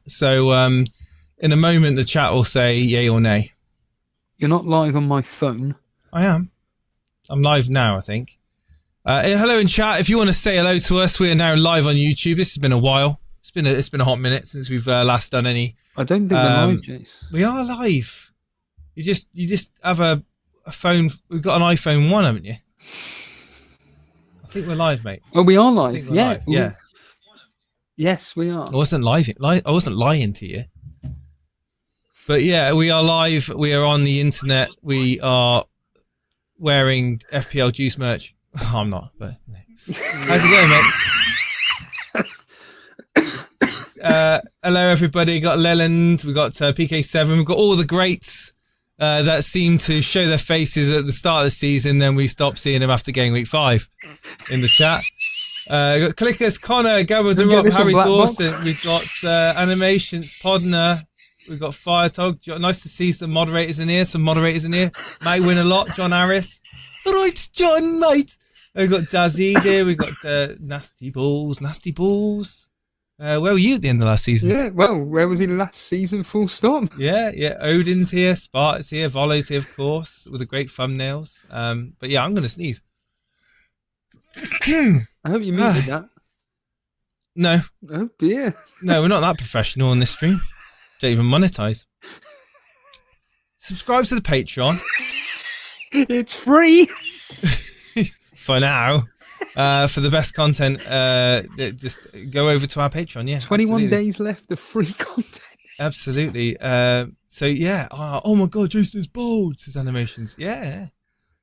So in a moment, the chat will say yay or nay. You're not live on my phone. I am. I'm live now, I think. Hello in chat. If you want to say hello to us, we are now live on YouTube. This has been a while. It's been a hot minute since we've last done any. I don't think we're live, Jace. We are live. You just have a phone. We've got an iPhone 1, haven't you? I think we're live, mate. Oh, we are live. Yeah. Live. Yeah. Yes, we are. I wasn't I wasn't lying to you. But yeah, we are live. We are on the internet. We are wearing FPL Juice merch. Oh, I'm not, but you know. How's it going, mate? Hello, everybody. Got Leland. We got PK7. We've got all the greats that seem to show their faces at the start of the season. Then we stop seeing them after Gameweek 5 in the chat. Got Clickers, Connor, Gabba, Rob, Harry Dawson. We've got Animations, Podner. We've got Firetog. Nice to see some moderators in here. Might win a lot. John Harris. Right, John, mate. We've got Dazid here. We've got Nasty Balls. Where were you at the end of last season? Yeah, well, where was he last season, full stop? Yeah. Odin's here. Sparta's here. Volo's here, of course, with the great thumbnails. But yeah, I'm going to sneeze. I hope you muted that. No. Oh, dear. No, we're not that professional on this stream. Don't even monetize. Subscribe to the Patreon. It's free. For now. For the best content, just go over to our Patreon. Yeah, 21 days left of free content. Absolutely. So yeah. Oh my God, Jason's bald. His animations. Yeah.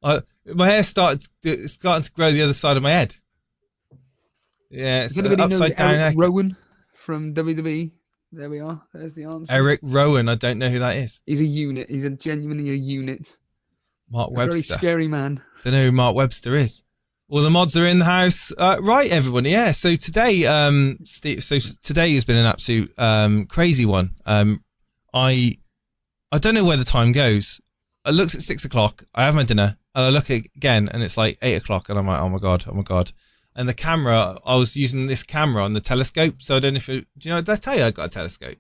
My hair starting to grow the other side of my head. Yeah, it's upside down. Eric Rowan from WWE. There we are. There's the answer. Eric Rowan. I don't know who that is. He's a unit. He's genuinely a unit. Mark Webster. Very scary man. Don't know who Mark Webster is. All the mods are in the house. Right, everyone. Yeah. So today, today has been an absolute crazy one. I don't know where the time goes. I looked at 6 o'clock. I have my dinner, and I look again, and it's like 8 o'clock, and I'm like, oh my god. And the camera, I was using this camera on the telescope, so I don't know if do you know? Did I tell you I got a telescope?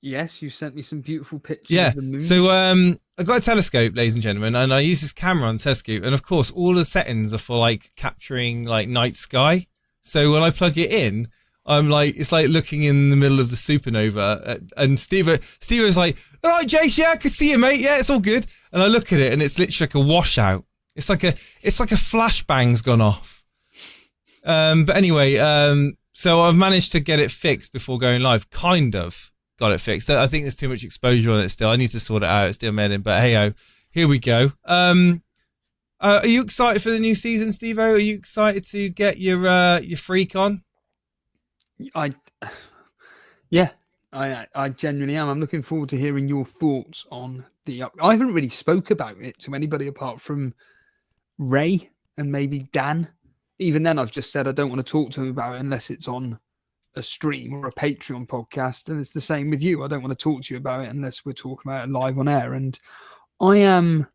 Yes, you sent me some beautiful pictures. Yeah. Of the moon. So I got a telescope, ladies and gentlemen, and I use this camera on the telescope, and of course, all the settings are for like capturing like night sky. So when I plug it in, I'm like, it's like looking in the middle of the supernova, and Steve was like, "All right, Jace, yeah, I can see you, mate. Yeah, it's all good." And I look at it, and it's literally like a washout. It's like a flashbang's gone off. But anyway, so I've managed to get it fixed before going live. Kind of got it fixed. I think there's too much exposure on it still. I need to sort it out. It's still made in, but hey-ho, here we go. Are you excited for the new season, Steve-O? Are you excited to get your freak on? I genuinely am. I'm looking forward to hearing your thoughts on I haven't really spoke about it to anybody apart from Ray and maybe Dan. Even then, I've just said I don't want to talk to him about it unless it's on a stream or a Patreon podcast. And it's the same with you. I don't want to talk to you about it unless we're talking about it live on air. And I'm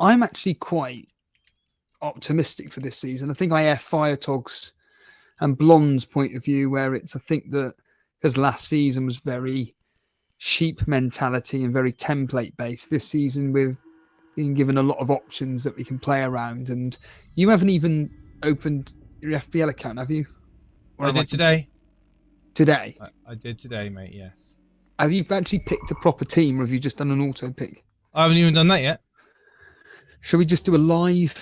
actually quite optimistic for this season. I think I have Firetog's and Blonde's point of view, where I think that because last season was very sheep mentality and very template based, this season we've been given a lot of options that we can play around. And you haven't even opened your FPL account, have you? Or I did today. Today? I did today, mate, yes. Have you actually picked a proper team, or have you just done an auto pick? I haven't even done that yet. Shall we just do a live?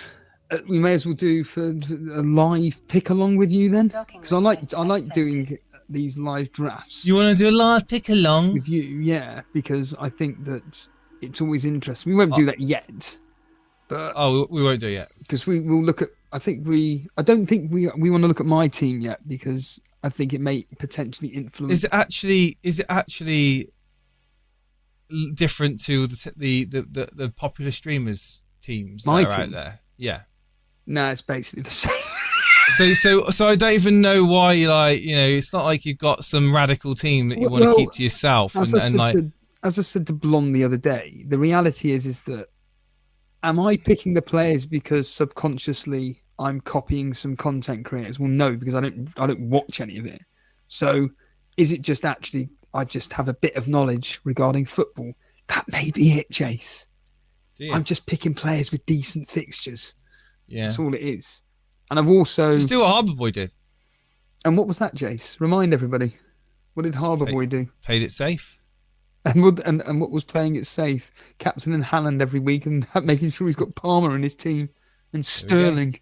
We may as well do for a live pick along with you then, because I like doing these live drafts. You want to do a live pick along with you? Yeah, because I think that it's always interesting. We won't do that yet, but we won't do it yet because we will look at. I don't think we want to look at my team yet, because I think it may potentially influence. Is it actually different to the popular streamers teams that are out there? Yeah. No, it's basically the same. So I don't even know why, like, you know, it's not like you've got some radical team that you want to keep to yourself. As I said to Blonde the other day, the reality is that am I picking the players because subconsciously I'm copying some content creators. Well, no, because I don't watch any of it. So is it just actually I just have a bit of knowledge regarding football? That may be it, Chase. I'm just picking players with decent fixtures. Yeah. That's all it is. And I've also just do what Harbour Boy did. And what was that, Jace? Remind everybody. What did Harbour Boy do? Played it safe. And what was playing it safe? Captaining Haaland every week and making sure he's got Palmer in his team and Sterling.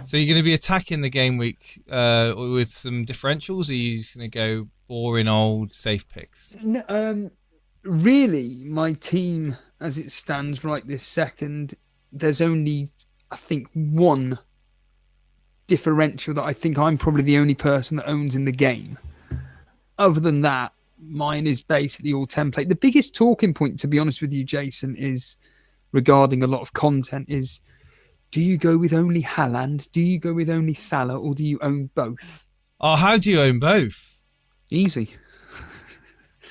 So you're going to be attacking the game week with some differentials, or are you just going to go boring old safe picks? No, really, my team, as it stands right this second, there's only, I think, one differential that I think I'm probably the only person that owns in the game. Other than that, mine is basically all template. The biggest talking point, to be honest with you, Jason, is regarding a lot of content is, do you go with only Haaland? Do you go with only Salah? Or do you own both? Oh, how do you own both? Easy.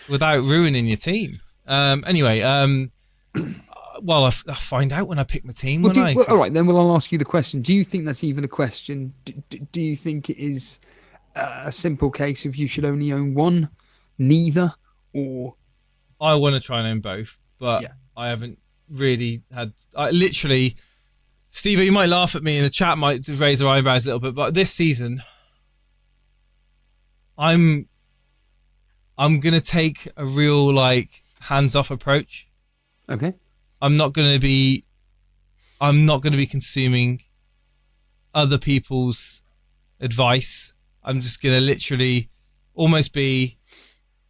Without ruining your team. Anyway, well, I'll find out when I pick my team. All right, then I'll ask you the question. Do you think that's even a question? Do you think it is a simple case of you should only own one, neither, or... I want to try and own both, but I haven't really had... literally... Steve, you might laugh at me and the chat might raise their eyebrows a little bit, but this season, I'm going to take a real, hands-off approach. Okay. I'm not going to be consuming other people's advice. I'm just going to literally almost be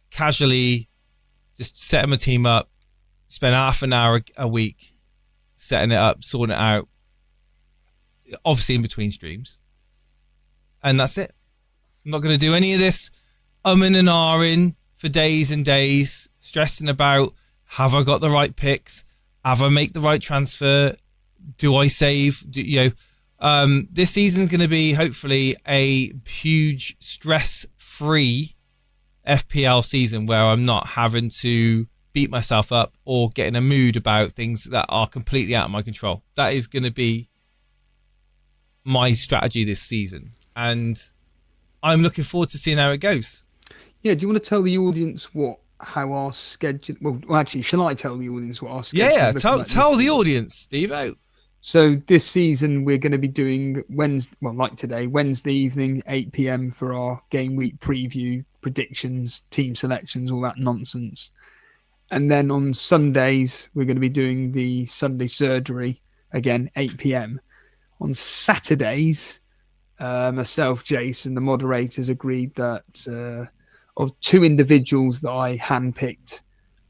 casually just setting my team up, spend half an hour a week setting it up, sorting it out, obviously in between streams. And that's it. I'm not going to do any of this and ahhing for days and days, stressing about, have I got the right picks? Have I make the right transfer? Do I save? This season's going to be hopefully a huge stress-free FPL season where I'm not having to beat myself up or get in a mood about things that are completely out of my control. That is going to be my strategy this season, and I'm looking forward to seeing how it goes. Yeah, do you want to tell the audience how our schedule... Well, actually, shall I tell the audience what our schedule... Yeah, tell the audience, Steve. So this season, we're going to be doing Wednesday evening, 8 p.m. for our game week preview, predictions, team selections, all that nonsense. And then on Sundays, we're going to be doing the Sunday surgery, again, 8 p.m. On Saturdays, myself, Jason, the moderators agreed that of two individuals that I handpicked,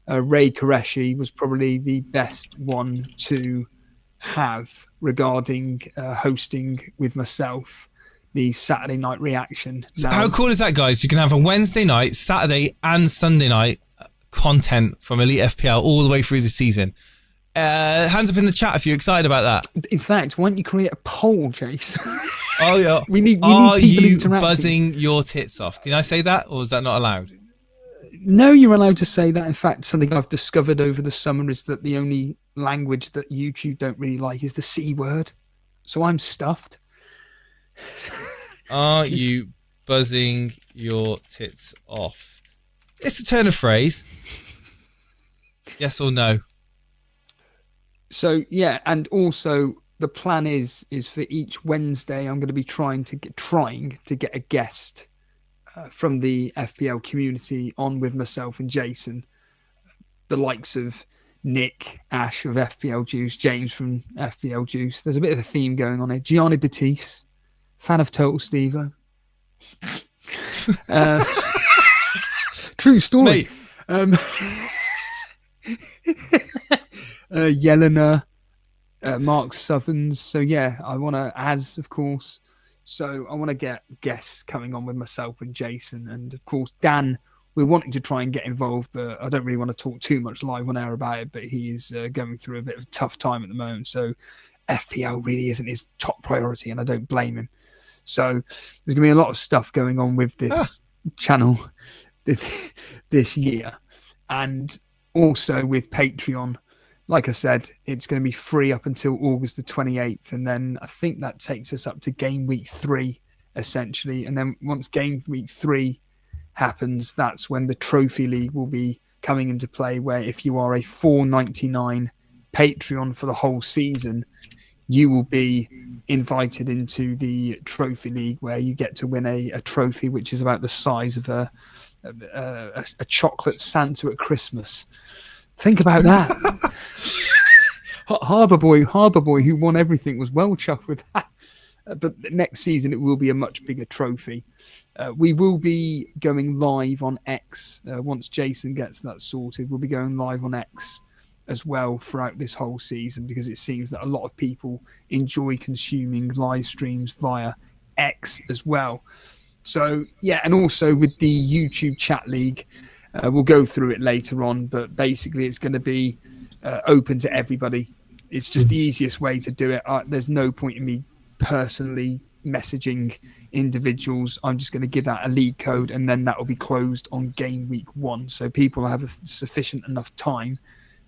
Ray Qureshi was probably the best one to have regarding hosting with myself the Saturday night reaction. So how cool is that, guys? You can have a Wednesday night, Saturday and Sunday night content from Elite FPL all the way through the season. Hands up in the chat if you're excited about that. In fact, why don't you create a poll, Chase? Oh yeah. we need Are people you interacting. buzzing your tits off? Can I say that, or is that not allowed? No, you're allowed to say that. In fact, something I've discovered over the summer is that the only language that YouTube don't really like is the C word. So I'm stuffed. Are you buzzing your tits off? It's a turn of phrase. Yes or no? So yeah, and also the plan is for each Wednesday I'm going to be trying to get a guest from the FPL community on with myself and Jason, the likes of Nick, Ash of FPL Juice, James from FPL Juice. There's a bit of a theme going on here. Gianni Batiste, fan of Total Stevo. True story. Yelena, Mark Southerns. So yeah, I want to, of course. So I want to get guests coming on with myself and Jason, and of course Dan. We're wanting to try and get involved, but I don't really want to talk too much live on air about it. But he is going through a bit of a tough time at the moment, so FPL really isn't his top priority, and I don't blame him. So there's going to be a lot of stuff going on with this channel this year, and also with Patreon. like I said, it's going to be free up until August the 28th. And then I think that takes us up to game week 3, essentially. And then once game week 3 happens, that's when the Trophy League will be coming into play, where if you are a $4.99 Patreon for the whole season, you will be invited into the Trophy League, where you get to win a trophy which is about the size of a chocolate Santa at Christmas. Think about that. Harbour Boy, who won everything, was well chuffed with that. But next season, it will be a much bigger trophy. We will be going live on X. Once Jason gets that sorted, we'll be going live on X as well throughout this whole season, because it seems that a lot of people enjoy consuming live streams via X as well. So, yeah, and also with the YouTube chat league, we'll go through it later on, but basically it's going to be open to everybody. It's just the easiest way to do it. There's no point in me personally messaging individuals. I'm just going to give out a league code, and then that will be closed on game week 1. So people have a sufficient enough time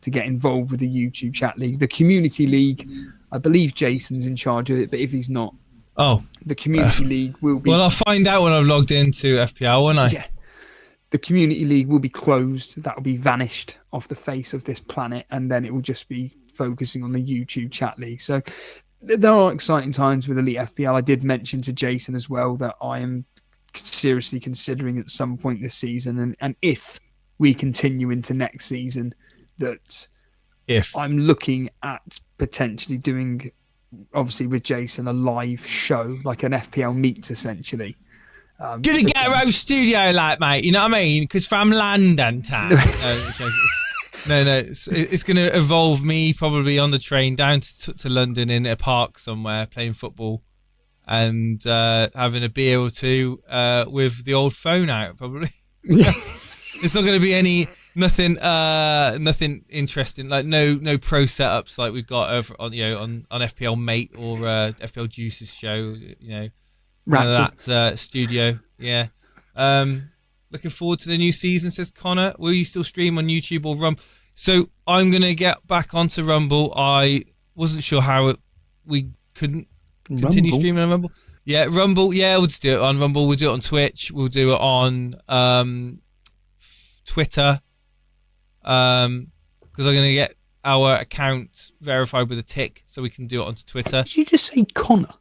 to get involved with the YouTube chat league. The community league, I believe Jason's in charge of it, but if he's not, the community league will be... Well, I'll find out when I've logged into FPL, won't I? Yeah. The community league will be closed. That will be vanished off the face of this planet, and then it will just be focusing on the YouTube chat league. So there are exciting times with Elite FPL. I did mention to Jason as well that I am seriously considering at some point this season, and if we continue into next season, that I'm looking at potentially doing, obviously with Jason, a live show, like an FPL meets essentially. Gonna get our own studio, like, mate, you know what I mean? Because from London town. It's going to involve me probably on the train down to London in a park somewhere playing football and having a beer or two with the old phone out, probably. It's not going to be nothing interesting, like no pro setups like we've got over on on FPL Mate or FPL Juice's show, none of that studio. Yeah. Looking forward to the new season, says Connor. Will you still stream on YouTube or Rumble? So I'm going to get back onto Rumble. I wasn't sure how we couldn't continue streaming on Rumble. Yeah, Rumble. Yeah, we'll just do it on Rumble. We'll do it on Twitch. We'll do it on Twitter. Because I'm going to get our account verified with a tick so we can do it onto Twitter. Did you just say Connor?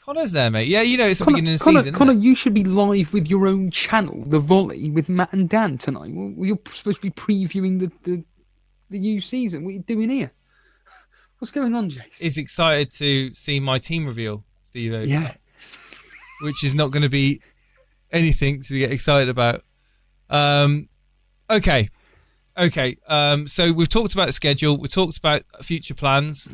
Connor's there, mate. Yeah, it's the beginning of the season. Connor, you should be live with your own channel, The Volley, with Matt and Dan tonight. You're supposed to be previewing the new season. What are you doing here? What's going on, Jace? Is excited to see my team reveal, Steve. Yeah. Which is not going to be anything to get excited about. Okay. So we've talked about the schedule. We've talked about future plans.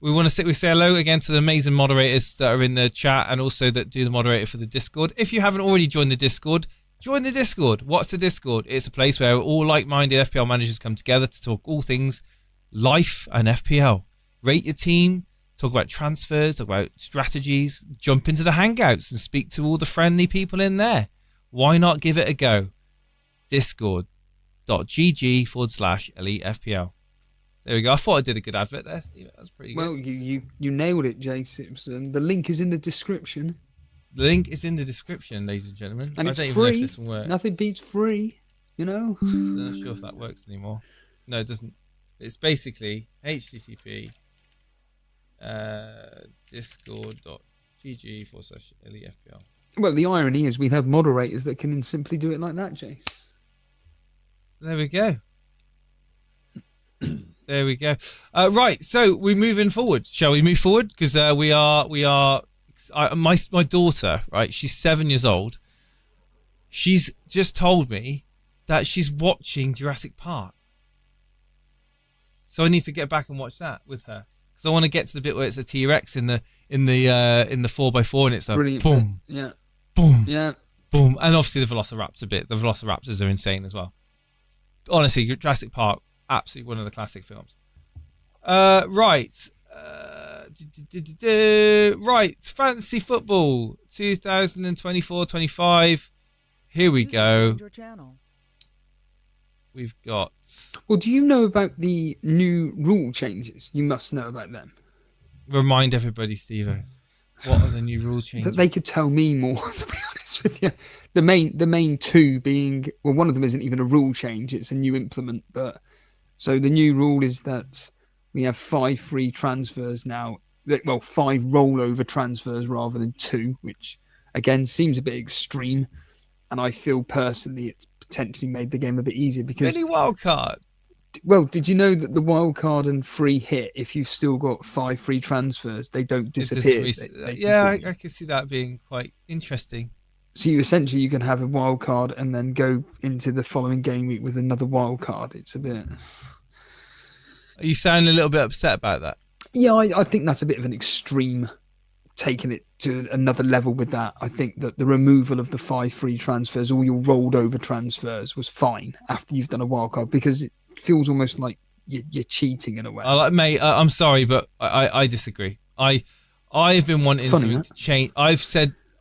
We say hello again to the amazing moderators that are in the chat and also that do the moderator for the Discord. If you haven't already joined the Discord, join the Discord. What's the Discord? It's a place where all like-minded FPL managers come together to talk all things life and FPL. Rate your team, talk about transfers, talk about strategies, jump into the Hangouts and speak to all the friendly people in there. Why not give it a go? Discord.gg/Elite FPL. There we go. I thought I did a good advert there, Steve. That was pretty good. Well, you nailed it, Jay Simpson. The link is in the description. The link is in the description, ladies and gentlemen. And it's free. Know if this one works. Nothing beats free, I'm not sure if that works anymore. No, it doesn't. It's basically http discord.gg/Elite FPL. Well, the irony is we have moderators that can simply do it like that, Jace. There we go. There we go. Right, so we're moving forward. Shall we move forward? Because my daughter, right? She's 7 years old. She's just told me that she's watching Jurassic Park. So I need to get back and watch that with her because I want to get to the bit where it's a T-Rex in the 4x4 and it's a brilliant boom, yeah, boom, yeah, boom, and obviously the Velociraptor bit. The Velociraptors are insane as well. Honestly, Jurassic Park. Absolutely one of the classic films. Right. Right. Fantasy football 2024-25. Here we go. We've got. Well, do you know about the new rule changes? You must know about them. Remind everybody, Steve-O. What are the new rule changes? That they could tell me more, to be honest with you. The main two being, well, one of them isn't even a rule change, it's a new implement. But so the new rule is that we have 5 free transfers now. Well, 5 rollover transfers rather than 2, which again seems a bit extreme. And I feel personally it's potentially made the game a bit easier because mini wildcard. Well, did you know that the wild card and free hit, if you've still got 5 free transfers, they don't disappear? I can see that being quite interesting. So you can have a wild card and then go into the following game week with another wild card. It's a bit. Are you sounding a little bit upset about that? Yeah, I think that's a bit of an extreme, taking it to another level with that. I think that the removal of the 5 free transfers, all your rolled over transfers, was fine after you've done a wild card because it feels almost like you're cheating in a way. Mate, I'm sorry, but I disagree. I've been wanting something to change.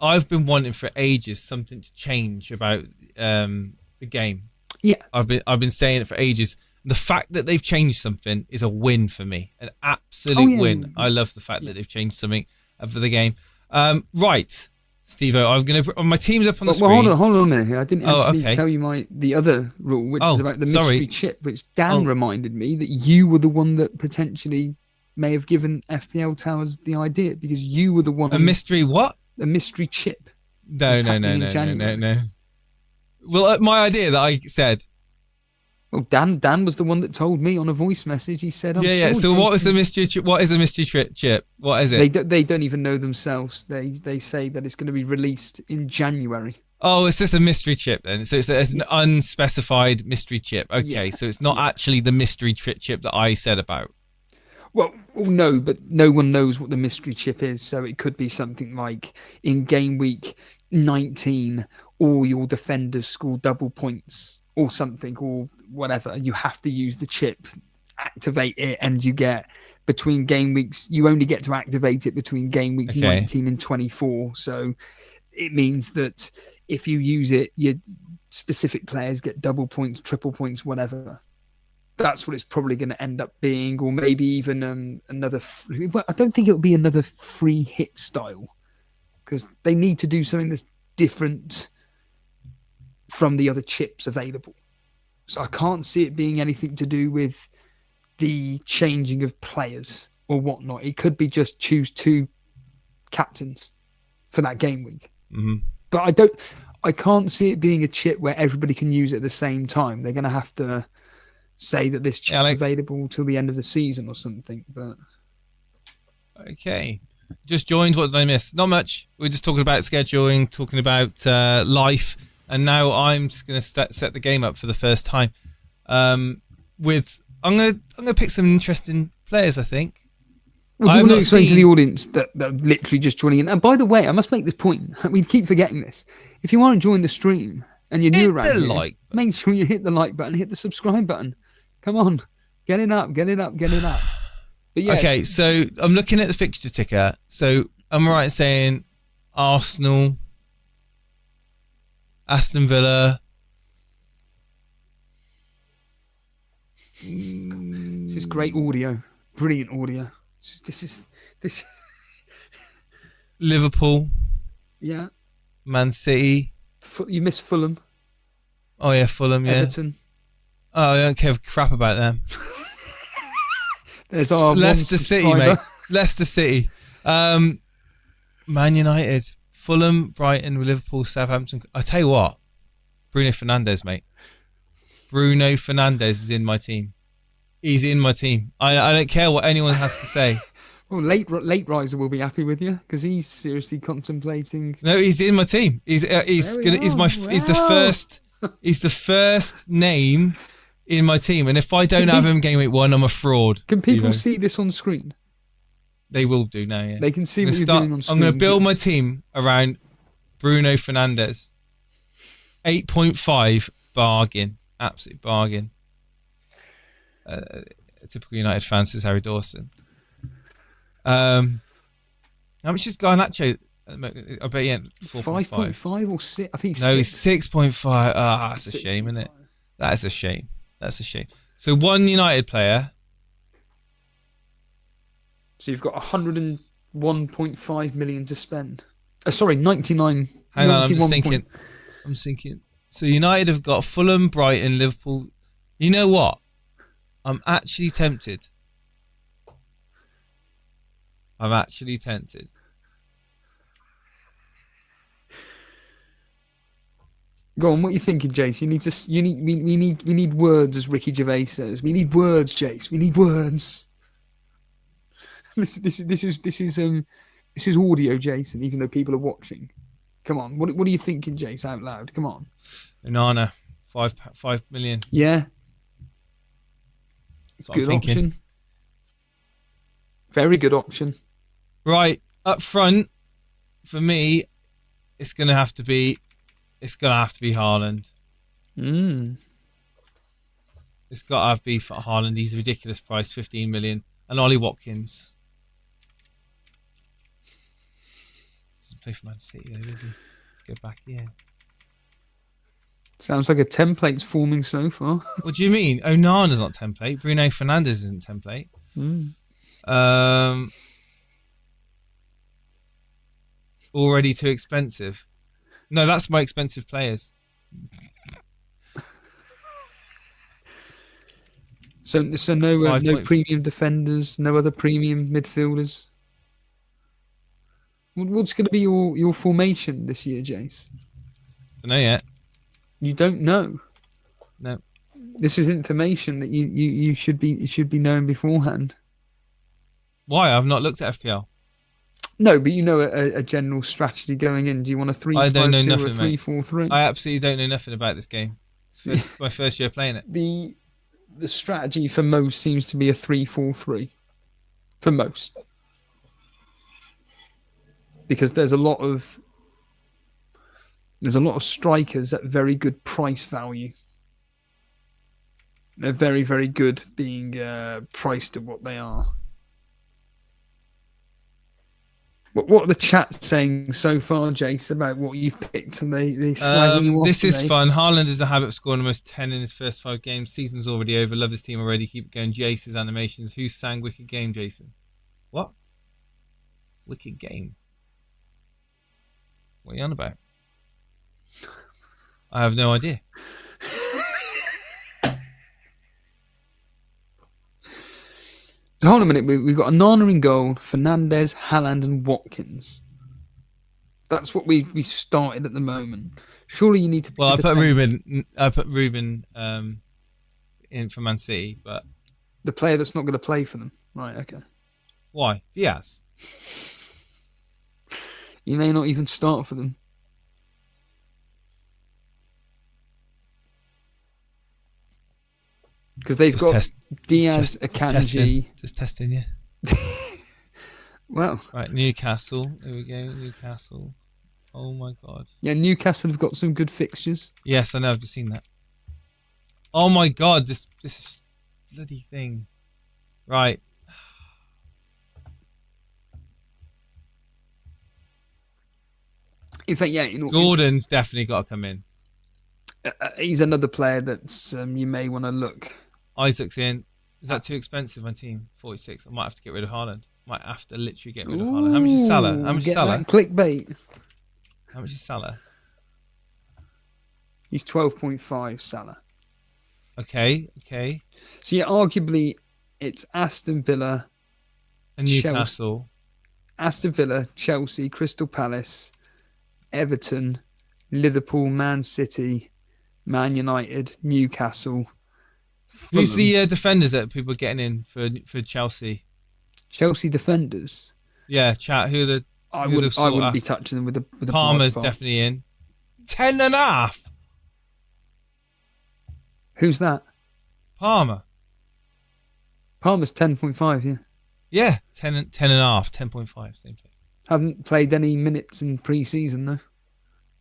I've been wanting for ages something to change about the game. Yeah, I've been saying it for ages. The fact that they've changed something is a win for me, an absolute win. I love the fact that they've changed something for the game. Right, Steve-O, I'm gonna. My team's up on the screen. Well, hold on a minute. I didn't actually tell you the other rule, which is about the mystery chip, which Dan reminded me that you were the one that potentially may have given FPL Towers the idea because you were the one. A mystery what? A mystery chip. No. Well, my idea that I said. Well, Dan was the one that told me on a voice message. He said, "Yeah." So, what was the mystery chip? What is a mystery chip? What is it? They don't even know themselves. They say that it's going to be released in January. Oh, it's just a mystery chip then. So it's an unspecified mystery chip. Okay, so it's not actually the mystery chip that I said about. Well, no, but no one knows what the mystery chip is. So it could be something like in game week 19, all your defenders score double points. Or something, or whatever. You have to use the chip, activate it, and you get between game weeks. You only get to activate it between game weeks 19 and 24. So it means that if you use it, your specific players get double points, triple points, whatever. That's what it's probably going to end up being, or maybe even another. Well, I don't think it'll be another free hit style because they need to do something that's different from the other chips available. So I can't see it being anything to do with the changing of players or whatnot. It could be just choose 2 captains for that game week. Mm-hmm. But I can't see it being a chip where everybody can use it at the same time. They're going to have to say that this chip is available till the end of the season or something. But okay. Just joined. What did I miss? Not much. We're just talking about scheduling, talking about life. And now I'm just going to set the game up for the first time. I'm going to pick some interesting players, I think. Well, do you want to explain to the audience that literally just joining in? And by the way, I must make this point. We keep forgetting this. If you want to join the stream and you're new around here, make sure you hit the like button, hit the subscribe button. Come on, get it up. But yeah. Okay, so I'm looking at the fixture ticker. So am I right in saying Arsenal, Aston Villa. This is great audio. Brilliant audio. This. Liverpool. Yeah. Man City. You missed Fulham. Oh yeah, Fulham. Yeah. Everton. Oh, I don't care crap about them. There's our Leicester City, mate. Leicester City. Man United. Fulham, Brighton, Liverpool, Southampton. I tell you what, Bruno Fernandes, mate. Bruno Fernandes is in my team. He's in my team. I don't care what anyone has to say. Well, late riser will be happy with you because he's seriously contemplating. No, he's in my team. He's the first name in my team, and if I don't have him game week 1, I'm a fraud. Can people see this on screen? They will do now, yeah. They can see what you're doing on screen. I'm going to build my team around Bruno Fernandes. 8.5 bargain. Absolute bargain. A typical United fan says Harry Dawson. How much is Garnacho? I bet he ain't 4.5. 5.5 or 6? I think no, he's 6.5. Ah, that's a shame, isn't it? That's a shame. That's a shame. So one United player. So you've got 101.5 million to spend. Sorry, 99. Hang on, I'm just 91 thinking. I'm thinking. So United have got Fulham, Brighton, Liverpool. You know what? I'm actually tempted. Go on, what are you thinking, Jace? We need words, as Ricky Gervais says. We need words, Jace. We need words. This is audio, Jason. Even though people are watching. Come on, what are you thinking, Jace? Out loud, come on. Onana, 5 million. Yeah. Good option. Very good option. Right up front, for me, it's gonna have to be Haaland. It's got to be for Haaland. He's a ridiculous price, 15 million, and Ollie Watkins. Doesn't play for Man City, though, does he? Let's go back here. Sounds like a template's forming so far. What do you mean? Onana's not template. Bruno Fernandes isn't template. Already too expensive. No, that's my expensive players. So no premium defenders, no other premium midfielders. What's going to be your formation this year, Jace? Don't know yet. You don't know. No. This is information that you should be knowing beforehand. Why? I've not looked at FPL. No, but you know a general strategy going in. Do you want a 3-5-2 or a 3-4-3? I absolutely don't know nothing about this game. It's my first year playing it. The strategy for most seems to be a 3-4-3. For most. Because there's a lot of strikers at very good price value. They're very, very good being priced at what they are. What are the chat saying so far, Jace, about what you've picked and they slagging you off This is today? fun. Haaland has a habit of scoring almost 10 in his first 5 games. Season's already over. Love this team already. Keep it going. Jace's animations. Who sang Wicked Game, Jason? What? Wicked Game? What are you on about? I have no idea. So hold on a minute. We've got Onana in goal, Fernandes, Haaland, and Watkins. That's what we started at the moment. Surely you need to. Well, I put Ruben in for Man City, but the player that's not going to play for them, right? Okay. Why? Diaz. He may not even start for them. Because they've got Diaz, Akanji. Just testing you. Well. Right, Newcastle. Here we go, Newcastle. Oh my God. Yeah, Newcastle have got some good fixtures. Yes, I know. I've just seen that. Oh my God, this is bloody thing. Right. In fact, yeah. Gordon's definitely got to come in. He's another player that's you may want to look. Isaac's in. Is that too expensive, my team? 46. I might have to get rid of Haaland. Might have to literally get rid of Haaland. How much is Salah? How much is Salah? That clickbait. How much is Salah? He's 12.5, Salah. Okay. So yeah, arguably it's Aston Villa and Newcastle. Aston Villa, Chelsea, Crystal Palace, Everton, Liverpool, Man City, Man United, Newcastle. Fulham. Who's the defenders that people are getting in for Chelsea? Chelsea defenders? Yeah, chat. Who are the? I wouldn't be touching them with a Palmer's definitely in. 10.5. Who's that? Palmer. Palmer's 10.5, yeah. Yeah, 10.5, 10.5, same thing. Hasn't played any minutes in pre-season though.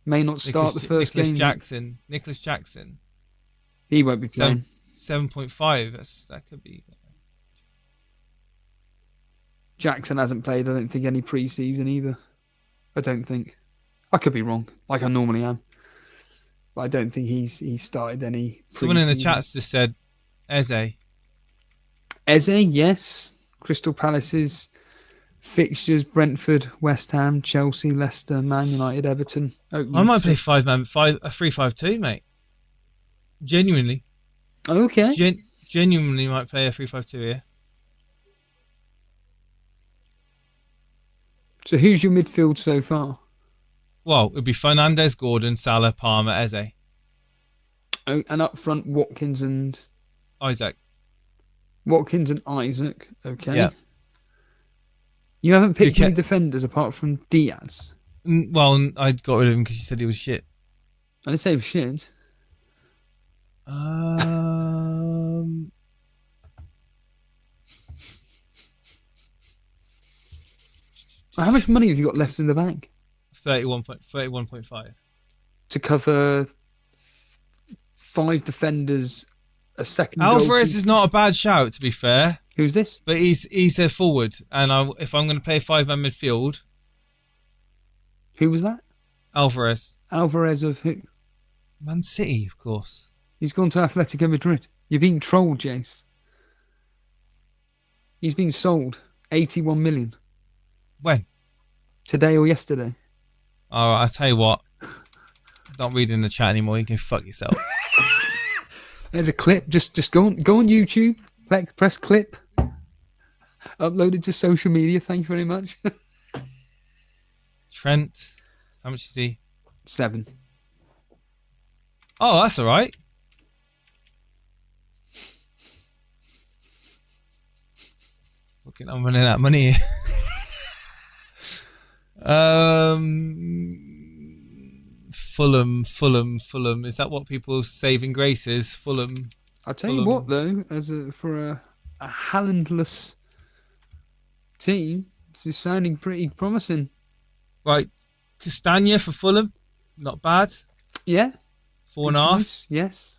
May not start the first game. Nicholas Jackson. He won't be playing. 7.5. That could be. Jackson hasn't played, I don't think, any pre-season either. I don't think. I could be wrong, like I normally am. But I don't think he's started any pre-season. Someone in the chat's just said Eze. Eze, yes. Crystal Palace's fixtures: Brentford, West Ham, Chelsea, Leicester, Man United, Everton. I might play 3-5-2, mate. Genuinely. Okay. Genuinely might play a 3-5-2 here. So who's your midfield so far? Well, it'd be Fernandes, Gordon, Salah, Palmer, Eze. Oh, and up front, Watkins and Isaac. Isaac. Okay. Yeah. You haven't picked any defenders apart from Diaz. Well, I got rid of him because you said he was shit. I didn't say he was shit. How much money have you got left in the bank? 31.5. To cover 5 defenders, a second. Alvarez is not a bad shout, to be fair. Who's this? But he's a forward, and if I'm going to play 5-man midfield. Who was that? Alvarez. Alvarez of who? Man City, of course. He's gone to Atletico Madrid. You're being trolled, Jace. He's been sold 81 million. When? Today or yesterday. Oh, I'll tell you what. Don't read in the chat anymore. You can fuck yourself. There's a clip. Just go on YouTube. Press clip. Upload it to social media. Thank you very much. Trent. How much is he? 7. Oh, that's all right. Fucking, I'm running out of money. Fulham. Is that what people saving grace is? Fulham. I'll tell you what, though, for a Haalandless team, this is sounding pretty promising. Right, Castagna for Fulham, not bad. Yeah, 4.5. Nice. Yes.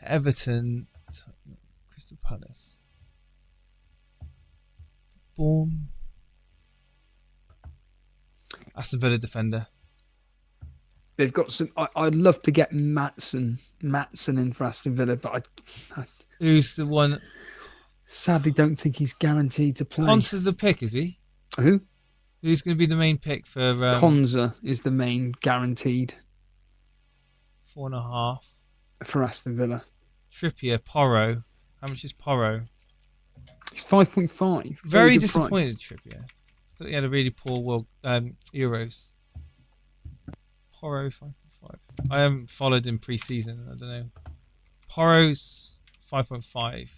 Everton, Crystal Palace, Bourne, Aston Villa defender. They've got some. I'd love to get Matson in for Aston Villa, but I Who's the one? Sadly, don't think he's guaranteed to play. Konsa's the pick, is he? Who? Who's going to be the main pick for? Konsa is the main guaranteed 4.5 for Aston Villa. Trippier, Porro. How much is Porro? It's 5.5. Very disappointed, Trippier. Thought he had a really poor Euros. Porro 5.5. I haven't followed him pre-season. I don't know. Porro's 5.5.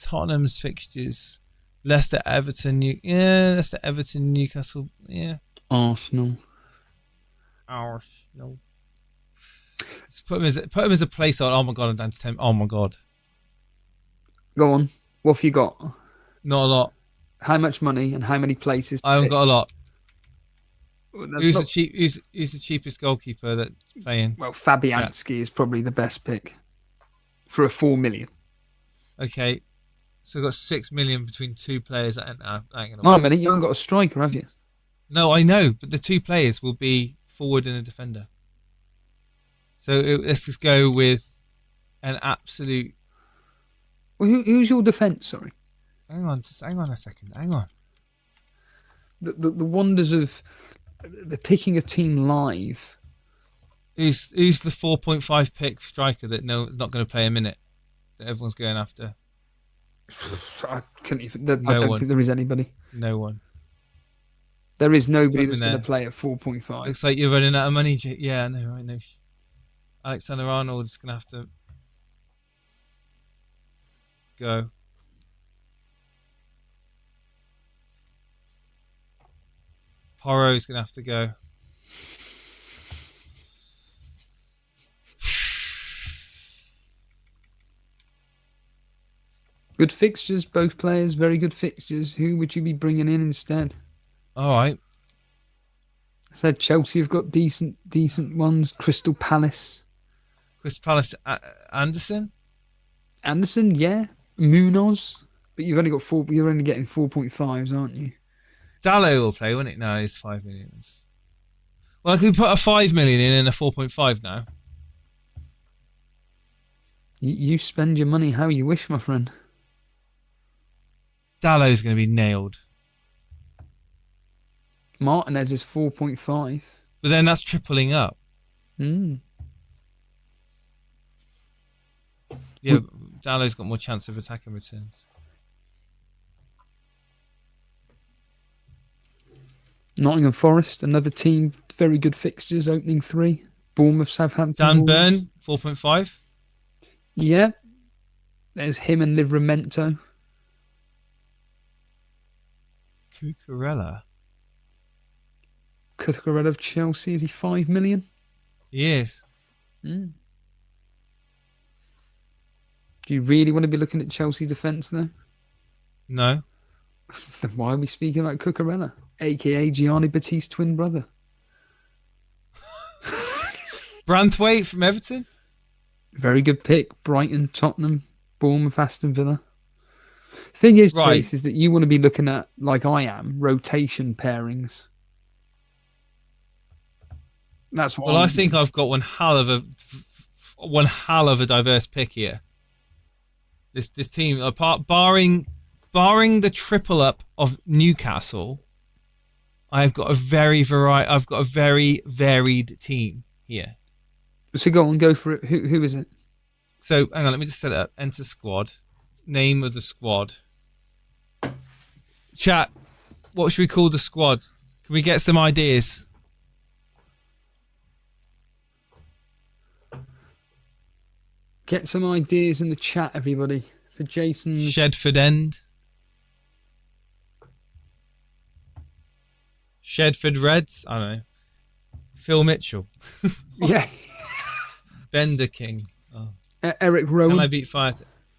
Tottenham's fixtures: Leicester, Everton, Leicester, Everton, Newcastle, Arsenal. Just put him as a placeholder. Oh my god, I'm down to 10. Oh my god. Go on. What have you got? Not a lot. How much money and how many places? I haven't got a lot. Well, Who's the cheapest goalkeeper that's playing? Well, Fabianski is probably the best pick for a 4 million. Okay, so I've got 6 million between 2 players. That ain't gonna Wait a work. minute, you haven't got a striker, have you? No, I know, but the 2 players will be forward and a defender. So let's just go with an absolute. Well, who's your defence? Sorry. Hang on a second. Hang on. The wonders of the picking a team live. Who's the 4.5 pick striker that not going to play a minute that everyone's going after? I couldn't even. I don't think there is anybody. No one. There is nobody that's going to play at 4.5. Looks like you're running out of money. Yeah, I know. Alexander Arnold is going to have to go. Porro's going to have to go. Good fixtures, both players. Very good fixtures. Who would you be bringing in instead? All right. I said Chelsea have got decent ones. Crystal Palace, Anderson, yeah. Munoz, but you've only got 4. You're only getting 4.5s, aren't you? Dallo will play, won't it? No, he's 5 million. Well, I could put a 5 million in and a 4.5 now. You spend your money how you wish, my friend. Dallow's going to be nailed. Martinez is 4.5. But then that's tripling up. Mm. Yeah, Dallow's got more chance of attacking returns. Nottingham Forest, another team, very good fixtures, opening 3. Bournemouth, Southampton. Dan Wolves. Burn, 4.5. Yeah. There's him and Livramento. Cucurella. Cucurella of Chelsea, is he 5 million? Yes. Mm. Do you really want to be looking at Chelsea defence though? No. Then why are we speaking about Cucurella? AKA Gianni Battiste's twin brother. Branthwaite from Everton. Very good pick. Brighton, Tottenham, Bournemouth, Aston Villa. Thing is, Right. Trace, is that you want to be looking at, like I am, rotation pairings. That's what Well, I think I've got one hell of a diverse pick here. This team, apart barring the triple up of Newcastle, I've got a very varied team here. So go on, go for it. Who is it? So hang on, let me just set it up. Enter squad. Name of the squad. Chat. What should we call the squad? Can we get some ideas? Get some ideas in the chat, everybody, for Jason's... Shedford End. Shedford Reds. I don't know. Phil Mitchell. Yeah. Bender King. Oh. Eric Rowan. Can I beat fire?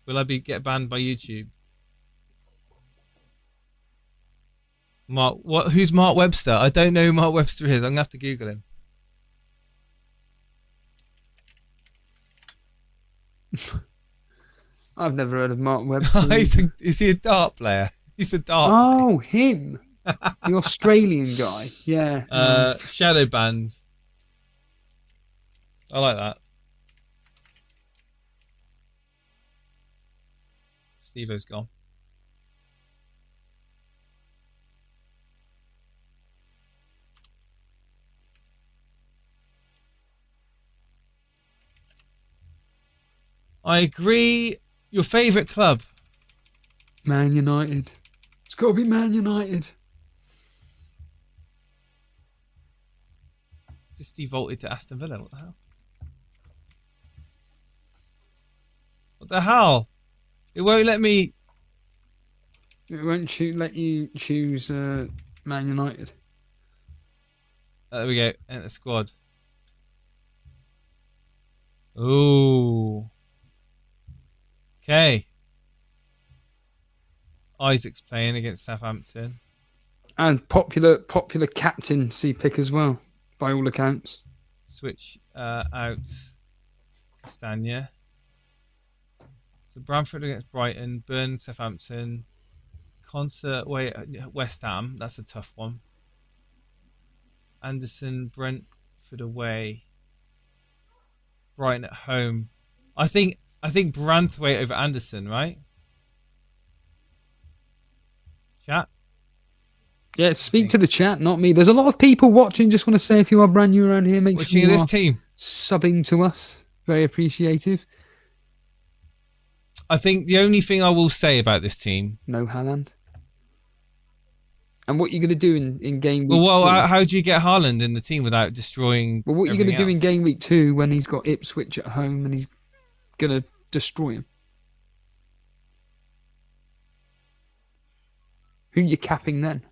Will I get banned by YouTube? Mark, what? Who's Mark Webster? I don't know who Mark Webster is. I'm gonna have to Google him. I've never heard of Mark Webster. Is he a dart player? He's a dart player. Oh, him. The Australian guy. Yeah. Shadow band. I like that. Steve-O's gone. I agree. Your favourite club? Man United. It's got to be Man United. Just defaulted to Aston Villa. What the hell? What the hell? It won't let me. It won't let you choose Man United. There we go. Enter squad. Ooh. Okay. Isaac's playing against Southampton. And popular captaincy pick as well, by all accounts. Switch out Castagna. So Bramford against Brighton, Burn, Southampton, West Ham. That's a tough one. Anderson, Brentford away. Brighton at home. I think Branthwaite over Anderson, right? Chat. Yeah, speak to the chat, not me. There's a lot of people watching. Just want to say, if you are brand new around here, make sure you this are team subbing to us. Very appreciative. I think the only thing I will say about this team. No Haaland. And what you're going to do in game week Well, 2, how do you get Haaland in the team without destroying? Well, what you're going to do else? in game week 2 when he's got Ipswich at home and he's going to destroy him? Who are you capping then?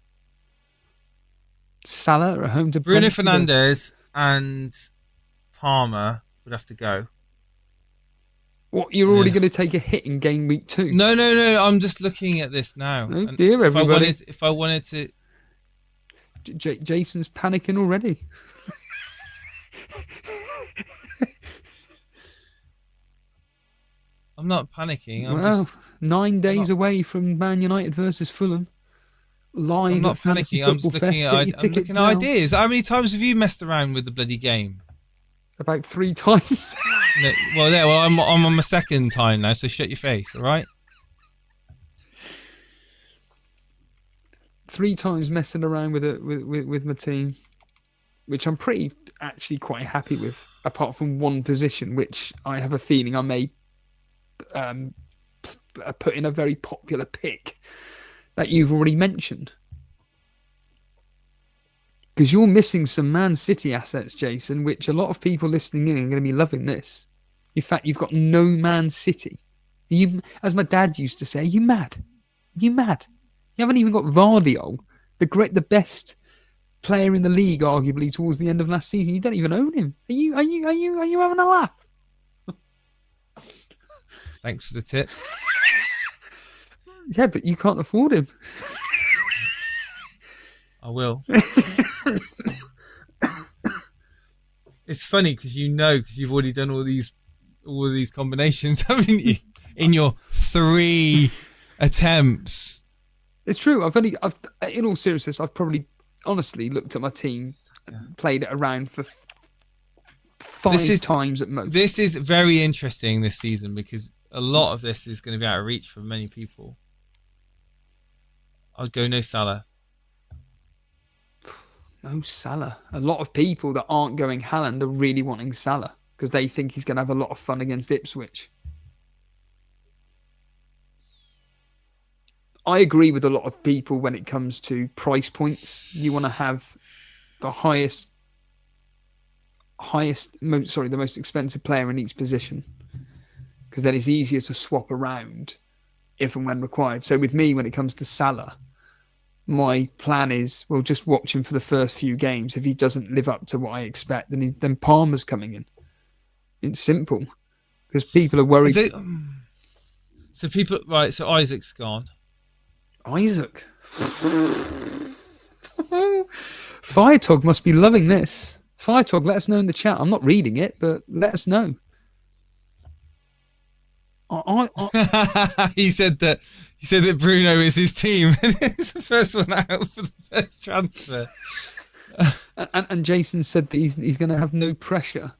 Salah at home to Bruno Brentford? Fernandes and Palmer would have to go. What, you're already going to take a hit in game week 2? No. I'm just looking at this now. Oh dear, everybody. If I wanted to... Jason's panicking already. I'm not panicking. Well, 9 days away from Man United versus Fulham. live I'm not at Fantasy panicking. I'm Football just looking Fest. at Get your I'm tickets looking at now. ideas. How many times have you messed around with the bloody game? About 3 times. No, well, I'm on my second time now, so shut your face, all right? 3 times messing around with it with my team, which I'm pretty actually quite happy with, apart from one position, which I have a feeling I may put in a very popular pick that you've already mentioned. Because you're missing some Man City assets, Jason, which a lot of people listening in are going to be loving this. In fact, you've got no Man City. You, as my dad used to say, are you mad? Are you mad? You haven't even got Vardiol, the best player in the league, arguably towards the end of last season. You don't even own him. Are you having a laugh? Thanks for the tip. Yeah, but you can't afford him. I will. It's funny because you've already done all of these combinations, haven't you? In your 3 attempts. It's true. In all seriousness, I've probably honestly looked at my team and played it around for 5 times at most. This is very interesting this season because a lot of this is going to be out of reach for many people. I'd go no Salah. No Salah. A lot of people that aren't going Haaland are really wanting Salah because they think he's going to have a lot of fun against Ipswich. I agree with a lot of people when it comes to price points. You want to have the the most expensive player in each position because then it's easier to swap around if and when required. So with me, when it comes to Salah, my plan is, well, just watch him for the first few games. If he doesn't live up to what I expect, then Palmer's coming in. It's simple because people are worried. So Isaac's gone. Isaac. Firetog must be loving this. Firetog, let us know in the chat. I'm not reading it, but let us know. He said that Bruno is his team and it's the first one out for the first transfer. and Jason said that he's going to have no pressure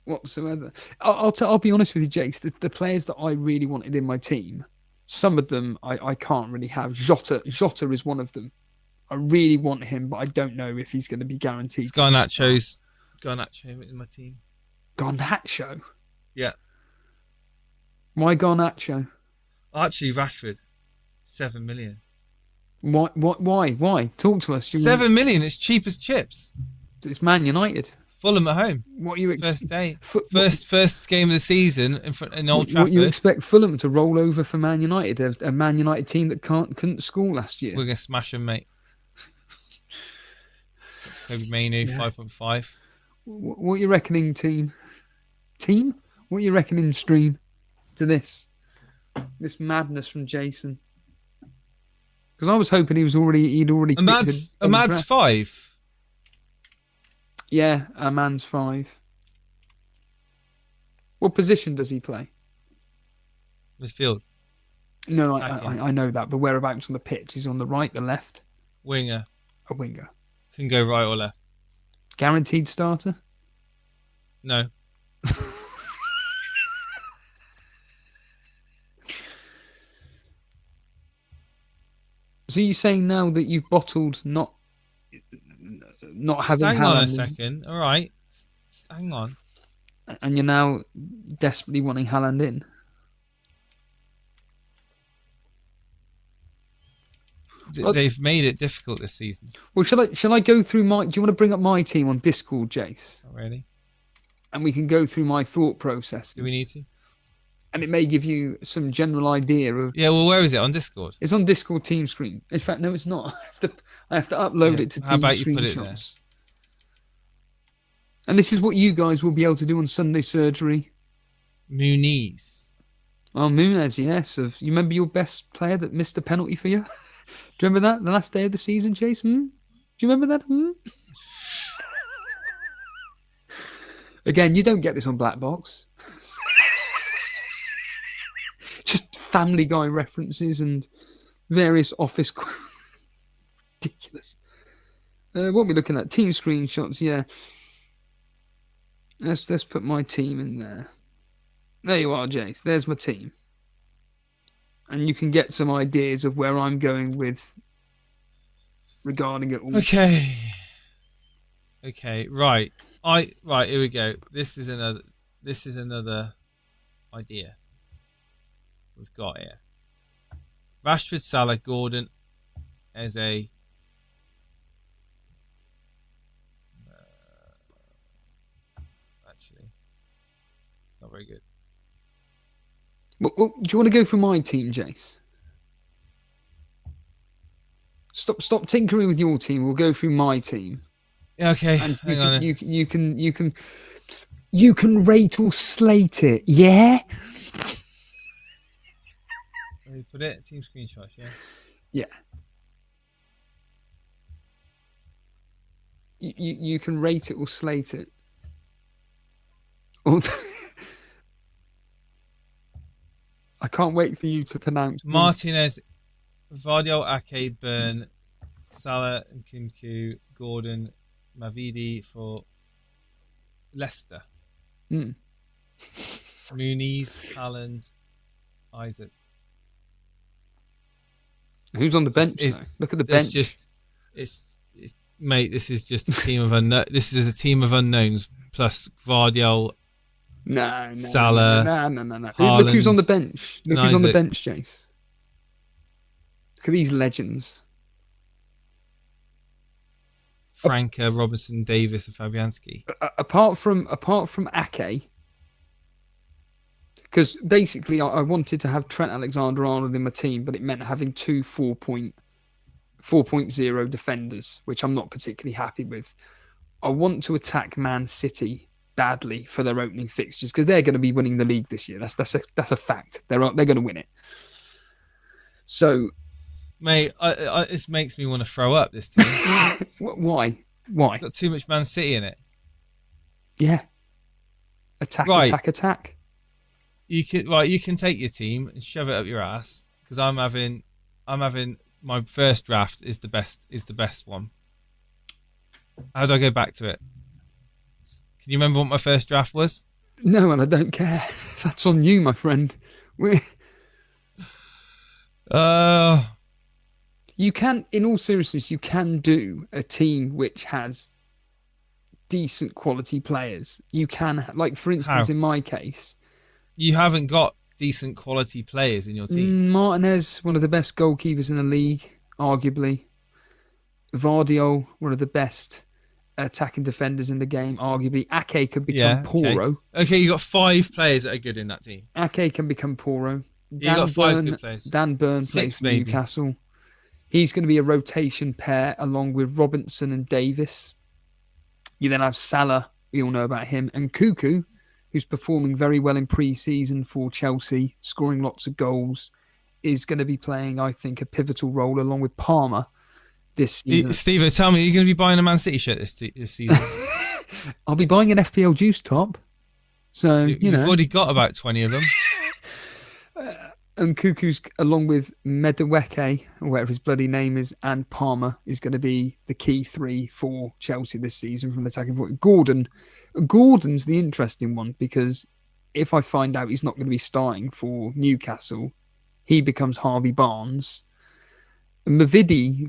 whatsoever. I'll be honest with you, Jace. The players that I really wanted in my team, some of them I can't really have. Jota is one of them. I really want him, but I don't know if he's going to be guaranteed. Garnacho's in my team. Garnacho? Yeah. Why Garnacho? Actually, Rashford. 7 million. Why? Talk to us. 7 million. It's cheap as chips. It's Man United. Fulham at home. What you first day? First game of the season in Old Trafford. What you expect Fulham to roll over for Man United? A Man United team that couldn't score last year. We're gonna smash them, mate. Maybe Mainu 5.5. What are you reckoning, team? What are you reckoning, stream? To this madness from Jason, because I was hoping he'd already. Ahmad's 5. Yeah, Ahmad's 5. What position does he play? Midfield. No, I know that, but whereabouts on the pitch? He's on the right, the left. Winger. A winger. Can go right or left. Guaranteed starter. No. So you're saying now that you've bottled not having hang Haaland on a second. All right. Hang on. And you're now desperately wanting Haaland in? They've made it difficult this season. Well, shall I go through my... Do you want to bring up my team on Discord, Jace? Not really. And we can go through my thought process. Do we need to? And it may give you some general idea of... Yeah, well, where is it? On Discord? It's on Discord team screen. In fact, no, it's not. I have to upload it to team screenshots. How about you put it there? And this is what you guys will be able to do on Sunday Surgery. Muniz. Oh, Muniz, yes. You remember your best player that missed a penalty for you? Do you remember that? The last day of the season, Jason? Do you remember that? Again, you don't get this on Black Box. Just Family Guy references and various office... ridiculous. What are we looking at? Team screenshots, yeah. Let's put my team in there. There you are, Jace. There's my team. And you can get some ideas of where I'm going with regarding it all. Okay. Okay, right. Right, here we go. This is another idea we've got here. Rashford, Salah, Gordon as a actually it's not very good. Well, do you want to go for my team, Jace? Stop tinkering with your team. We'll go through my team. Okay, And hang on. You can rate or slate it, yeah? Let me put it team screenshots, yeah. Yeah. You can rate it or slate it. I can't wait for you to pronounce Martinez, Vardiol, Ake, Burn, Salah, Nkunku, Gordon, Mavidi for Leicester. Muniz, Haaland, Isaac. Who's on the bench though? Look at the bench. It's mate. This is just a team of This is a team of unknowns plus Vardiol. No, Salah. No. Look who's on the bench. Look who's on the bench, Jace. Look at these legends. Franca, Robinson, Davis, and Fabianski. Apart from Ake, because basically I wanted to have Trent Alexander-Arnold in my team, but it meant having two 4.0 defenders, which I'm not particularly happy with. I want to attack Man City badly for their opening fixtures because they're going to be winning the league this year. That's a fact. They're going to win it. So, mate, this makes me want to throw up this team. Why? It's got too much Man City in it. Yeah. Attack. You can take your team and shove it up your ass because I'm having my first draft is the best one. How do I go back to it? Can you remember what my first draft was? No, and I don't care. That's on you, my friend. You can, in all seriousness, you can do a team which has decent quality players. You can, like, for instance, in my case. You haven't got decent quality players in your team. Martinez, one of the best goalkeepers in the league, arguably. Vardiol, one of the best attacking defenders in the game, arguably. Ake could become Poro. Okay, you got 5 players that are good in that team. Ake can become Poro. You got 5 good players. Dan Burn plays for Newcastle. He's going to be a rotation pair along with Robinson and Davis. You then have Salah, we all know about him, and Cuckoo, who's performing very well in pre-season for Chelsea, scoring lots of goals, is going to be playing, I think, a pivotal role along with Palmer this season. Steve, tell me, are you going to be buying a Man City shirt this season? I'll be buying an FPL Juice top. So, You've already got about 20 of them. And Cuckoo's, along with Medaweke, or whatever his bloody name is, and Palmer, is going to be the key 3 for Chelsea this season from the attacking point. Gordon's the interesting one, because if I find out he's not going to be starting for Newcastle, he becomes Harvey Barnes. Mavidi,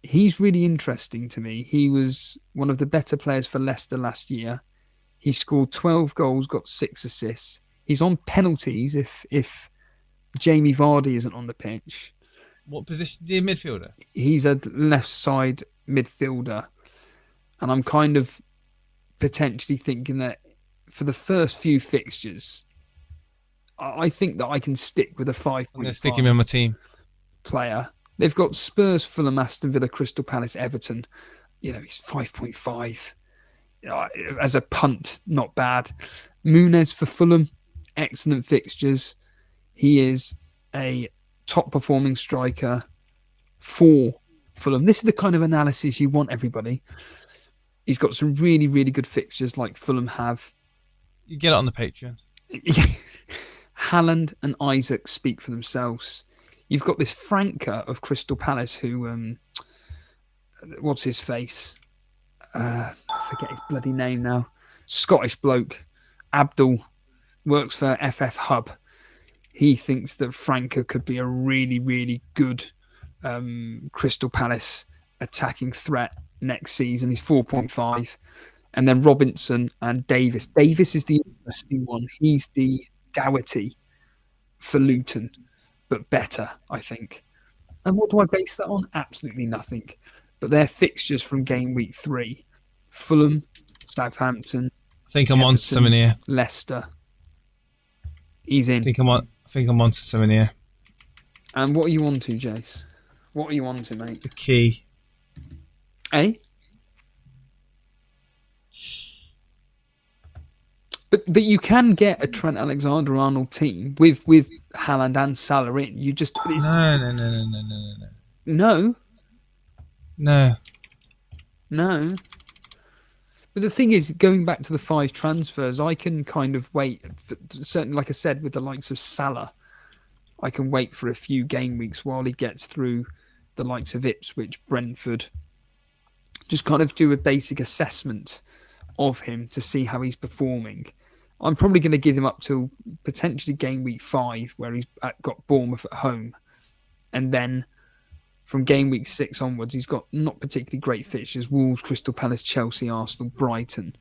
he's really interesting to me. He was one of the better players for Leicester last year. He scored 12 goals, got 6 assists. He's on penalties if Jamie Vardy isn't on the pitch. What position is he, a midfielder? He's a left side midfielder. And I'm kind of potentially thinking that for the first few fixtures, I think that I can stick with a 5.5. I'm going to stick him in my team. Player. They've got Spurs, Fulham, Aston Villa, Crystal Palace, Everton. He's 5.5. As a punt, not bad. Muniz for Fulham, excellent fixtures. He is a top performing striker for Fulham. This is the kind of analysis you want, everybody. He's got some really, really good fixtures like Fulham have. You get it on the Patreon. Haaland and Isaac speak for themselves. You've got this Franca of Crystal Palace who, what's his face? I forget his bloody name now. Scottish bloke, Abdul, works for FF Hub. He thinks that Franca could be a really, really good Crystal Palace attacking threat next season. He's 4.5. And then Robinson and Davis. Davis is the interesting one. He's the Doherty for Luton, but better, I think. And what do I base that on? Absolutely nothing. But their fixtures from game week 3: Fulham, Southampton. I think I'm on to something here. Leicester. He's in. I think I'm on to something here. And what are you on to, Jace? What are you on to, mate? The key. Eh? But you can get a Trent Alexander-Arnold team with Haaland and Salah in. You just No. But the thing is, going back to the 5 transfers, I can kind of wait. Certainly, like I said, with the likes of Salah, I can wait for a few game weeks while he gets through the likes of Ipswich, Brentford. Just kind of do a basic assessment of him to see how he's performing. I'm probably going to give him up till potentially game week 5, where he's got Bournemouth at home. And then from game week 6 onwards, he's got not particularly great fixtures: Wolves, Crystal Palace, Chelsea, Arsenal, Brighton.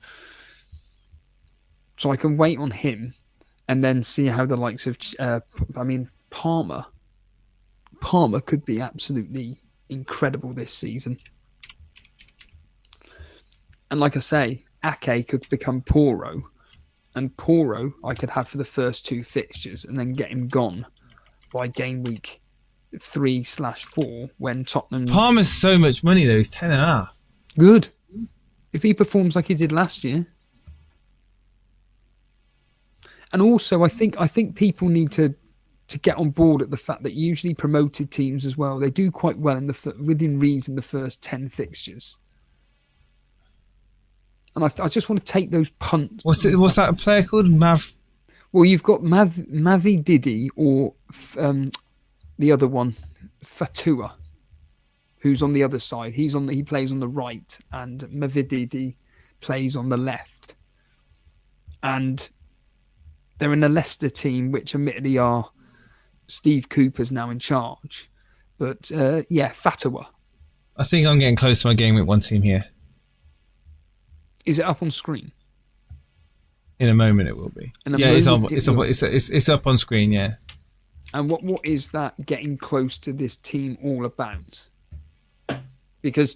So I can wait on him and then see how the likes of, Palmer. Palmer could be absolutely incredible this season. And like I say, Ake could become Poro. And Poro I could have for the first 2 fixtures and then get him gone by game week 3/4 when Tottenham... Palmer's so much money though, he's 10.5. Good. If he performs like he did last year. And also I think people need to get on board at the fact that usually promoted teams as well, they do quite well within reason the first 10 fixtures. And I just want to take those punts. What's that player called? Mav? Well, you've got Mavi Didi or the other one, Fatua, who's on the other side. He plays on the right, and Mavi Didi plays on the left. And they're in a Leicester team, which admittedly are Steve Cooper's now in charge. But Fatua. I think I'm getting close to my game with one team here. Is it up on screen? In a moment, it will be. It's up on screen. Yeah. And what is that getting close to this team all about? Because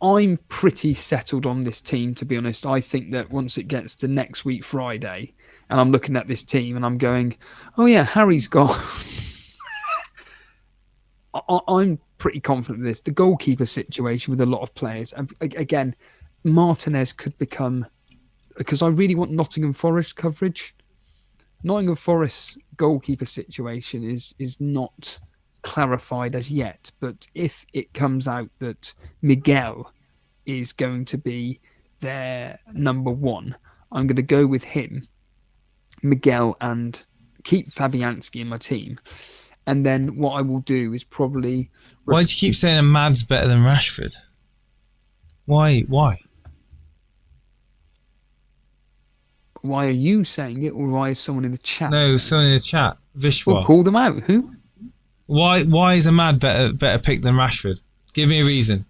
I'm pretty settled on this team, to be honest. I think that once it gets to next week Friday, and I'm looking at this team and I'm going, oh yeah, Harry's gone. I'm pretty confident with this. The goalkeeper situation with a lot of players, again. Martinez could become, because I really want Nottingham Forest coverage. Nottingham Forest's goalkeeper situation is not clarified as yet, but if it comes out that Miguel is going to be their number 1, I'm going to go with him, Miguel, and keep Fabianski in my team. And then what I will do is probably... Why do you keep saying Ahmad's better than Rashford? Why? Why are you saying it, or why is someone in the chat? No, someone in the chat. Vishwa. We'll call them out. Who? Why is Ahmad better pick than Rashford? Give me a reason.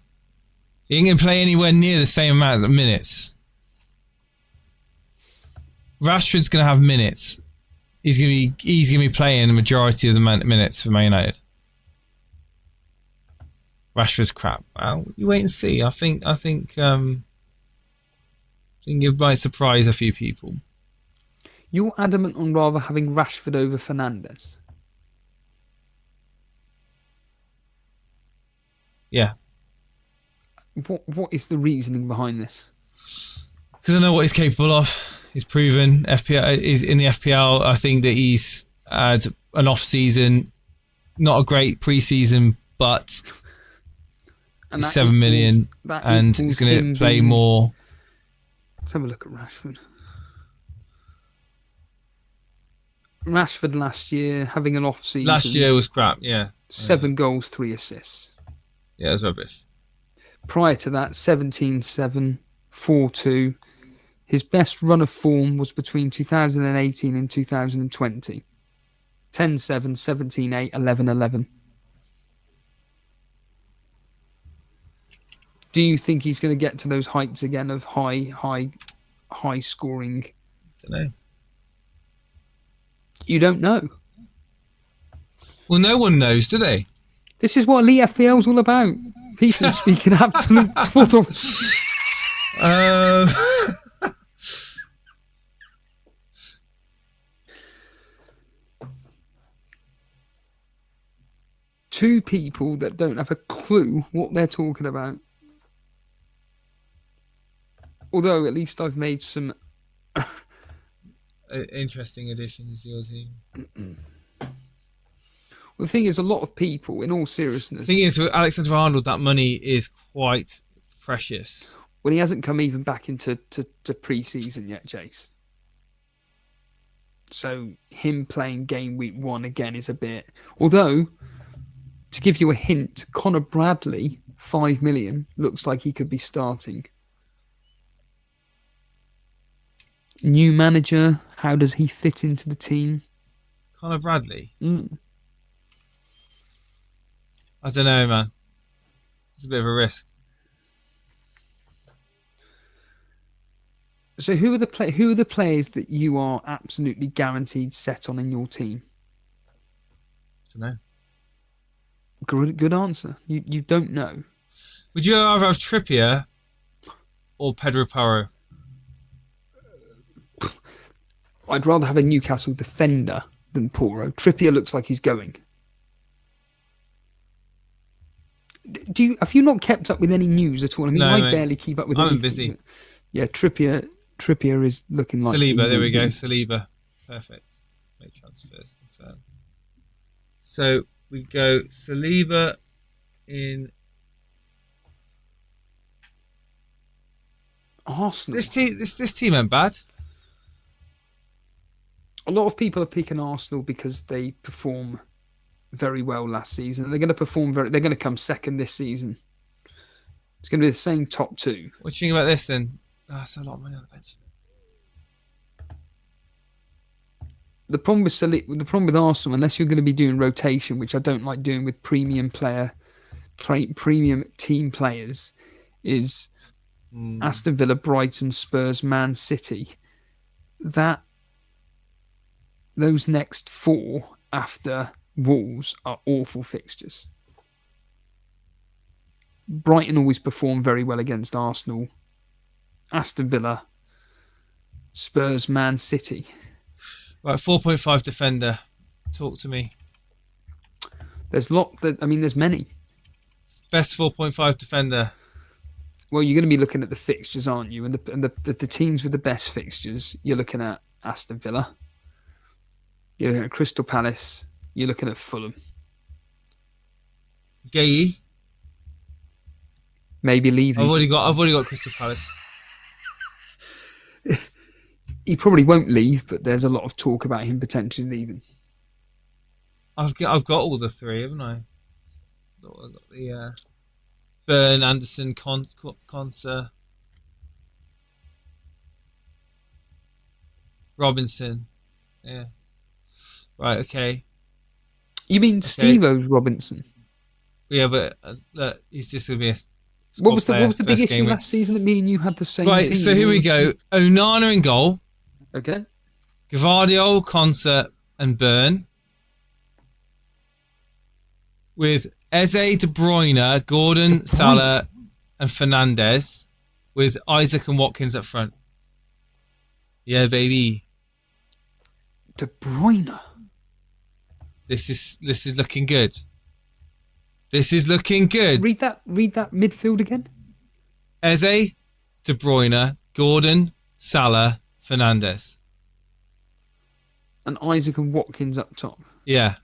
He ain't going to play anywhere near the same amount of minutes. Rashford's going to have minutes. He's going to be playing the majority of the minutes for Man United. Rashford's crap. Well, you wait and see. I think it might surprise a few people. You're adamant on rather having Rashford over Fernandes? Yeah. What is the reasoning behind this? Because I know what he's capable of. He's proven. He's in the FPL. I think that he's had an off season, not a great pre-season, but and 7 million, and he's going to play more. Let's have a look at Rashford. Rashford last year having an off season. Last year was crap. Yeah. 7 goals, 3 assists. Yeah, it was rubbish. Prior to that, 17-7, 4-2. His best run of form was between 2018 and 2020. 10-7, 17-8, 11-11. Do you think he's going to get to those heights again of high scoring? Don't know. You don't know. Well, no one knows, do they? This is what Elite FPL is all about. People speaking absolute twaddle. Two people that don't have a clue what they're talking about. Although at least I've made some interesting additions to your team. Well, the thing is, a lot of people, in all seriousness... The thing is, with Alexander-Arnold, that money is quite precious. Well, he hasn't come even back into pre-season yet, Jace. So him playing game week 1 again is a bit... Although, to give you a hint, Connor Bradley, 5 million, looks like he could be starting. New manager, how does he fit into the team? Connor Bradley? I don't know, man. It's a bit of a risk. So who are the players that you are absolutely guaranteed set on in your team? I don't know. Good answer. You don't know. Would you rather have Trippier or Pedro Porro? I'd rather have a Newcastle defender than Porro. Trippier looks like he's going. Have you not kept up with any news at all? I mean, no, I mate. barely keep up with I'm anything. busy. But yeah, Trippier is looking like... Saliba, there we go. Saliba. Perfect. Make transfers. Confirm. So we go Saliba in... Arsenal. This team ain't bad. A lot of people are picking Arsenal because they perform very well last season. They're going to perform they're going to come second this season. It's going to be the same top 2. What do you think about this then? Oh, that's a lot of money on the bench. The problem with Arsenal, unless you're going to be doing rotation, which I don't like doing with premium team players, is Aston Villa, Brighton, Spurs, Man City. Those next 4 after Wolves are awful fixtures. Brighton always perform very well against Arsenal. Aston Villa, Spurs, Man City. Right, 4.5 defender. Talk to me. There's many. Best 4.5 defender. Well, you're going to be looking at the fixtures, aren't you? And the teams with the best fixtures, you're looking at Aston Villa. You're looking at Crystal Palace. You're looking at Fulham. Gay. Maybe leaving. I've already got Crystal Palace. He probably won't leave, but there's a lot of talk about him potentially leaving. I've got all the 3, haven't I? I've got the Burn, Anderson, Conser, Robinson. Yeah. Right. Okay. You mean Steve-O Robinson? Yeah, but look, he's just going to be a... What was the big issue last season that me and you had the same Right, team? so here we go. Onana in goal. Okay. Gvardiol, Concert and Burn. With Eze, De Bruyne, Gordon, Salah and Fernandes. With Isaac and Watkins up front. Yeah, baby. De Bruyne. This is looking good. This is looking good. Read that midfield again. Eze, De Bruyne, Gordon, Salah, Fernandes. And Isaac and Watkins up top. Yeah.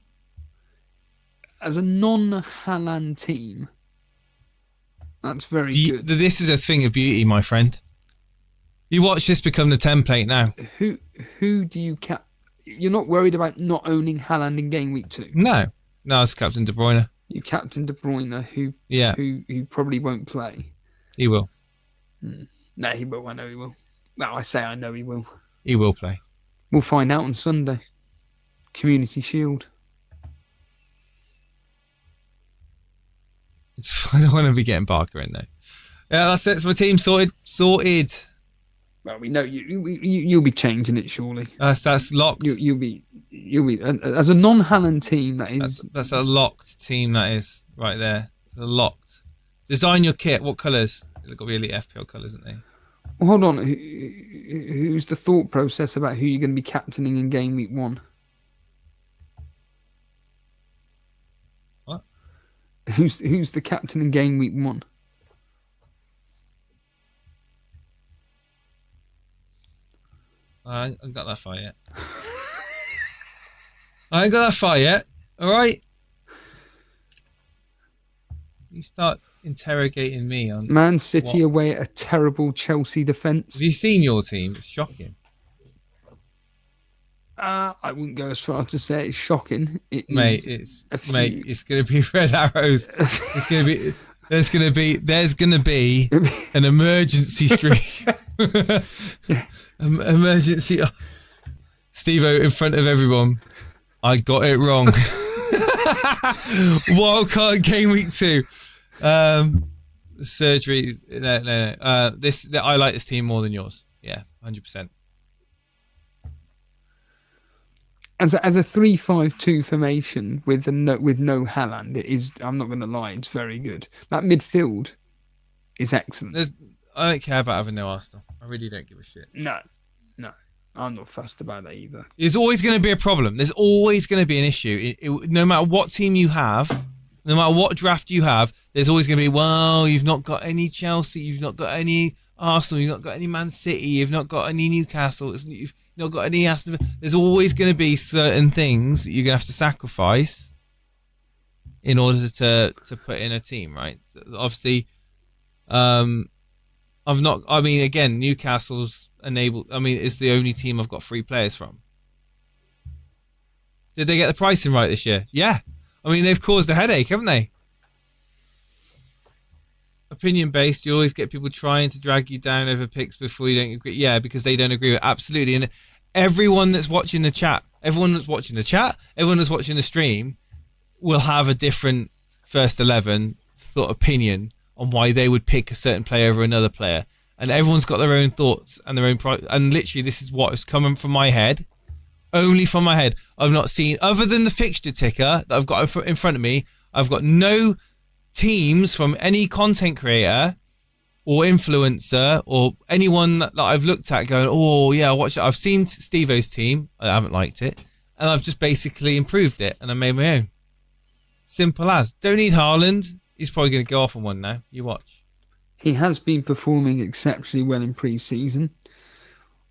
As a non-Haaland team, that's very good. This is a thing of beauty, my friend. You watch this become the template now. Who do you cap? you're not worried about not owning Haaland in game week 2. No, it's Captain De Bruyne. You captain De Bruyne, who probably won't play. He will. No, he will. I know he will. Well, I know he will. He will play. We'll find out on Sunday. Community Shield. I don't want to be getting Barker in though. Yeah, that's it. It's my team sorted. Well, we know you'll be changing it surely. That's locked. You'll be as a non-Haaland team. That's a locked team. That is right there. They're locked. Design your kit. What colours? They've got to be Elite FPL colours, haven't they? Well, hold on. Who's the thought process about who you're going to be captaining in game week 1? What? Who's the captain in game week 1? I ain't got that far yet. All right. You start interrogating me on Man City away at a terrible Chelsea defence. Have you seen your team? It's shocking. I wouldn't go as far as to say it's shocking. It's going to be red arrows. There's going to be an emergency streak. Emergency. Steve-O in front of everyone. I got it wrong. Wildcard game week 2. Surgery. No. I like this team more than yours. Yeah, 100%. As a 3-5-2 formation with no Haaland, it is. I'm not going to lie, it's very good. That midfield is excellent. I don't care about having no Arsenal. I really don't give a shit. No, I'm not fussed about that either. There's always going to be a problem. There's always going to be an issue. No matter what team you have, no matter what draft you have, there's always going to be, well, you've not got any Chelsea, you've not got any Arsenal, you've not got any Man City, you've not got any Newcastle, you've not got any Aston Villa. There's always going to be certain things that you're going to have to sacrifice in order to put in a team, right? Obviously, again, Newcastle's enabled. It's the only team I've got 3 players from. Did they get the pricing right this year? Yeah. They've caused a headache, haven't they? Opinion based, you always get people trying to drag you down over picks before you don't agree. Yeah, because they don't agree with it. Absolutely. And everyone that's watching the chat, everyone that's watching the stream will have a different first 11 opinion on why they would pick a certain player over another player, and everyone's got their own thoughts and their own and literally this is what is coming from my head, only from my head. I've not seen, other than the fixture ticker that I've got in front of me, I've got no teams from any content creator or influencer or anyone that I've looked at going, oh yeah, watch it. I've seen Steve-O's team, I haven't liked it, and I've just basically improved it and I made my own. Simple as. Don't need Haaland. He's probably going to go off on one now. You watch. He has been performing exceptionally well in pre-season.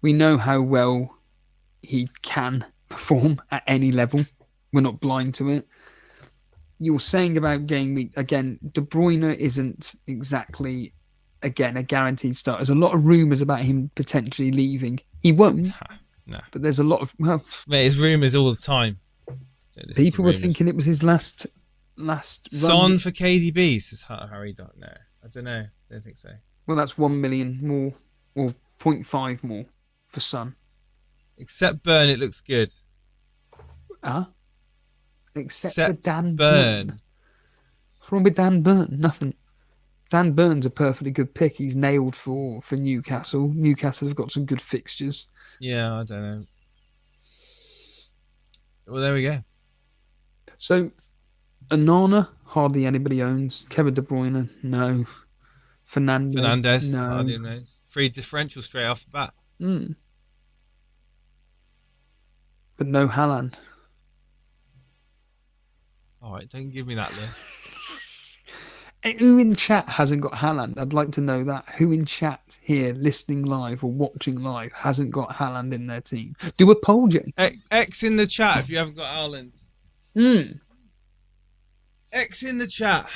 We know how well he can perform at any level. We're not blind to it. You're saying about game week, again, De Bruyne isn't exactly, again, a guaranteed start. There's a lot of rumours about him potentially leaving. He won't. No. But there's a lot of... Well, mate, it's rumours all the time. People were thinking it was his last Son run. for KDB, says Harry. No, I don't know. Don't think so. Well, that's 1 million more, or 0.5 more for Son. Except Burn, it looks good. Except for Dan Burn. What's wrong with Dan Burn? Nothing. Dan Burn's a perfectly good pick. He's nailed for Newcastle. Newcastle have got some good fixtures. Yeah, I don't know. Well, there we go. So, Onana, hardly anybody owns. Kevin De Bruyne, no. Fernandes, no. I didn't know. 3 differential straight off the bat. But no Haaland. All right, don't give me that list. Who in chat hasn't got Haaland? I'd like to know that. Who in chat here, listening live or watching live, hasn't got Haaland in their team? Do a poll, Jay. X in the chat if you haven't got Haaland. X in the chat.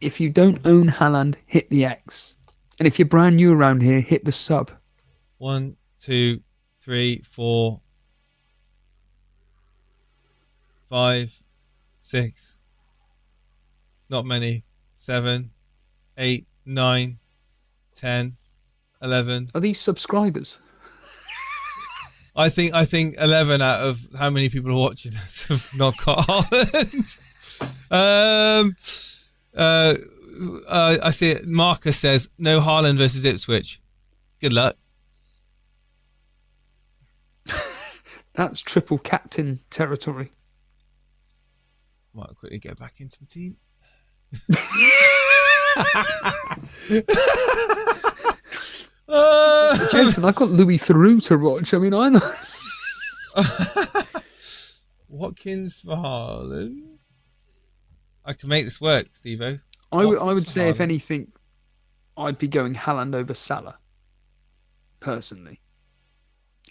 If you don't own Haaland, hit the X. And if you're brand new around here, hit the sub. 1, 2, 3, 4, 5, 6. Not many. 7, 8, 9, 10, 11. Are these subscribers? I think 11 out of how many people are watching us have not got Haaland. I see it. Marcus says no Haaland versus Ipswich. Good luck. That's triple captain territory. Might quickly get back into my team. Jason, I've got Louis Theroux to watch. I mean, I know. Watkins for Haaland. I can make this work, Steve-O. I would say, if anything, I'd be going Haaland over Salah. Personally,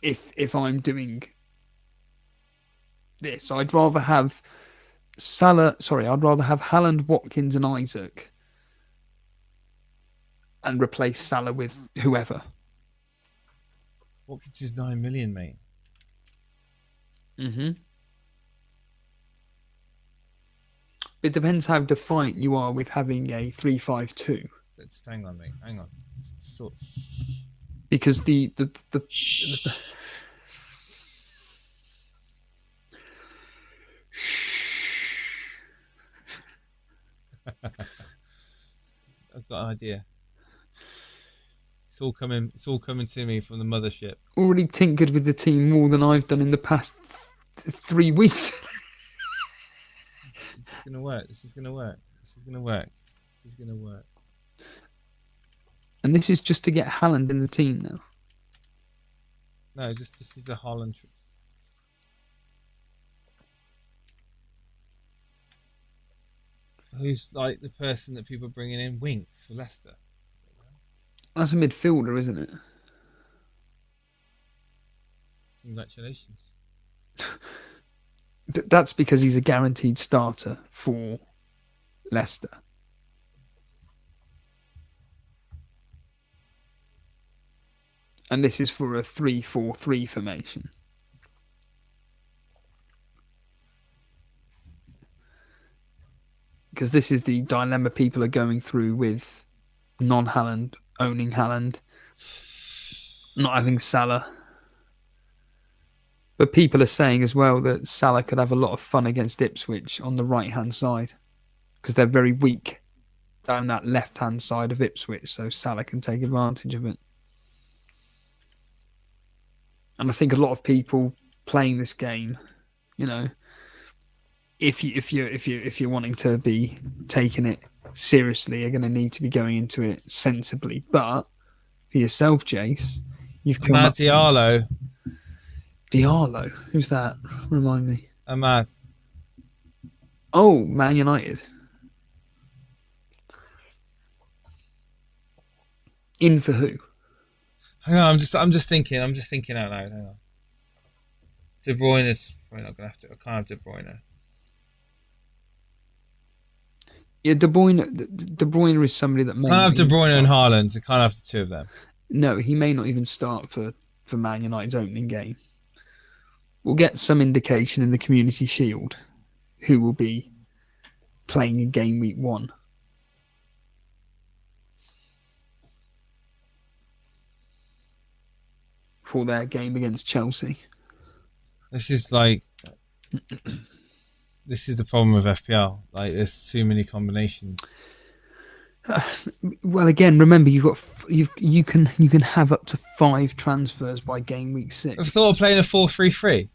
if I'm doing this, I'd rather have Salah. Sorry, I'd rather have Haaland, Watkins, and Isaac, and replace Salah with whoever. Watkins is 9 million, mate. Mm-hmm. It depends how defiant you are with having a 3-5-2. Just hang on, mate. Hang on. Because the I've got an idea. It's all coming to me from the mothership. already tinkered with the team more than I've done in the past 3 weeks. This is gonna work. This is gonna work. This is gonna work. This is gonna work. And this is just to get Haaland in the team now. No, just this is a Haaland. Who's like the person that people are bringing in? Winks for Leicester. That's a midfielder, isn't it? Congratulations. That's because he's a guaranteed starter for Leicester. And this is for a 3-4-3 formation. Because this is the dilemma people are going through with non-Haaland, owning Haaland, not having Salah. But people are saying as well that Salah could have a lot of fun against Ipswich on the right-hand side, because they're very weak down that left-hand side of Ipswich, so Salah can take advantage of it. And I think a lot of people playing this game, you know, if you're wanting to be taking it seriously, are going to need to be going into it sensibly. But for yourself, Jace, you've come Ahmad up. Diallo, who's that? Remind me. Ahmad. Oh, Man United. In for who? Hang on, I'm just thinking out loud. Hang on. De Bruyne is probably not gonna have to. I can't have De Bruyne. Yeah, De Bruyne is somebody that may. Can't have De Bruyne and Haaland. I can't have the two of them. No, he may not even start for Man United's opening game. We'll get some indication in the Community Shield who will be playing in game week 1. For their game against Chelsea. This is the problem with FPL. Like, there's too many combinations. Well, again, remember you can have up to 5 transfers by game week 6. I've thought of playing a 4-3-3.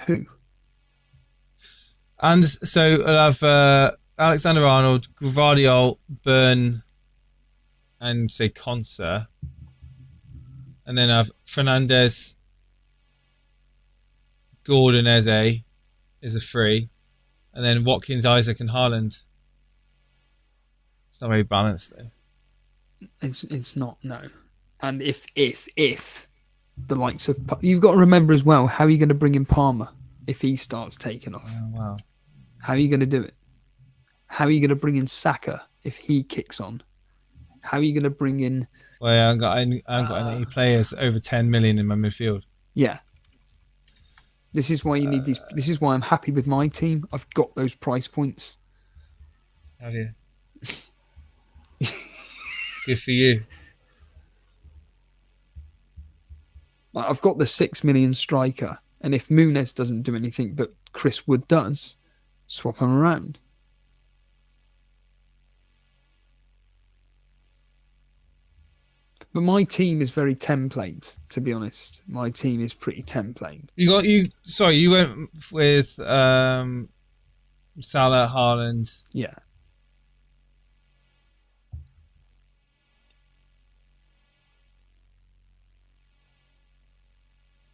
Who? And so I'll have Alexander Arnold, Gvardiol, Byrne, and say Conser. And then I have Fernandez, Gordon, Eze is a 3. And then Watkins, Isaac, and Haaland. It's not very balanced, though. It's not, no. And if the likes of... You've got to remember as well, how are you going to bring in Palmer if he starts taking off? Oh, wow. How are you going to do it? How are you going to bring in Saka if he kicks on? How are you going to bring in... Well, I haven't got any players over 10 million in my midfield. Yeah. This is why you need these. This is why I'm happy with my team. I've got those price points. Have you? Good for you. I've got the 6 million striker, and if Muniz doesn't do anything, but Chris Wood does, swap him around. But my team is very template, to be honest. My team is pretty template. You went with Salah, Haaland. Yeah.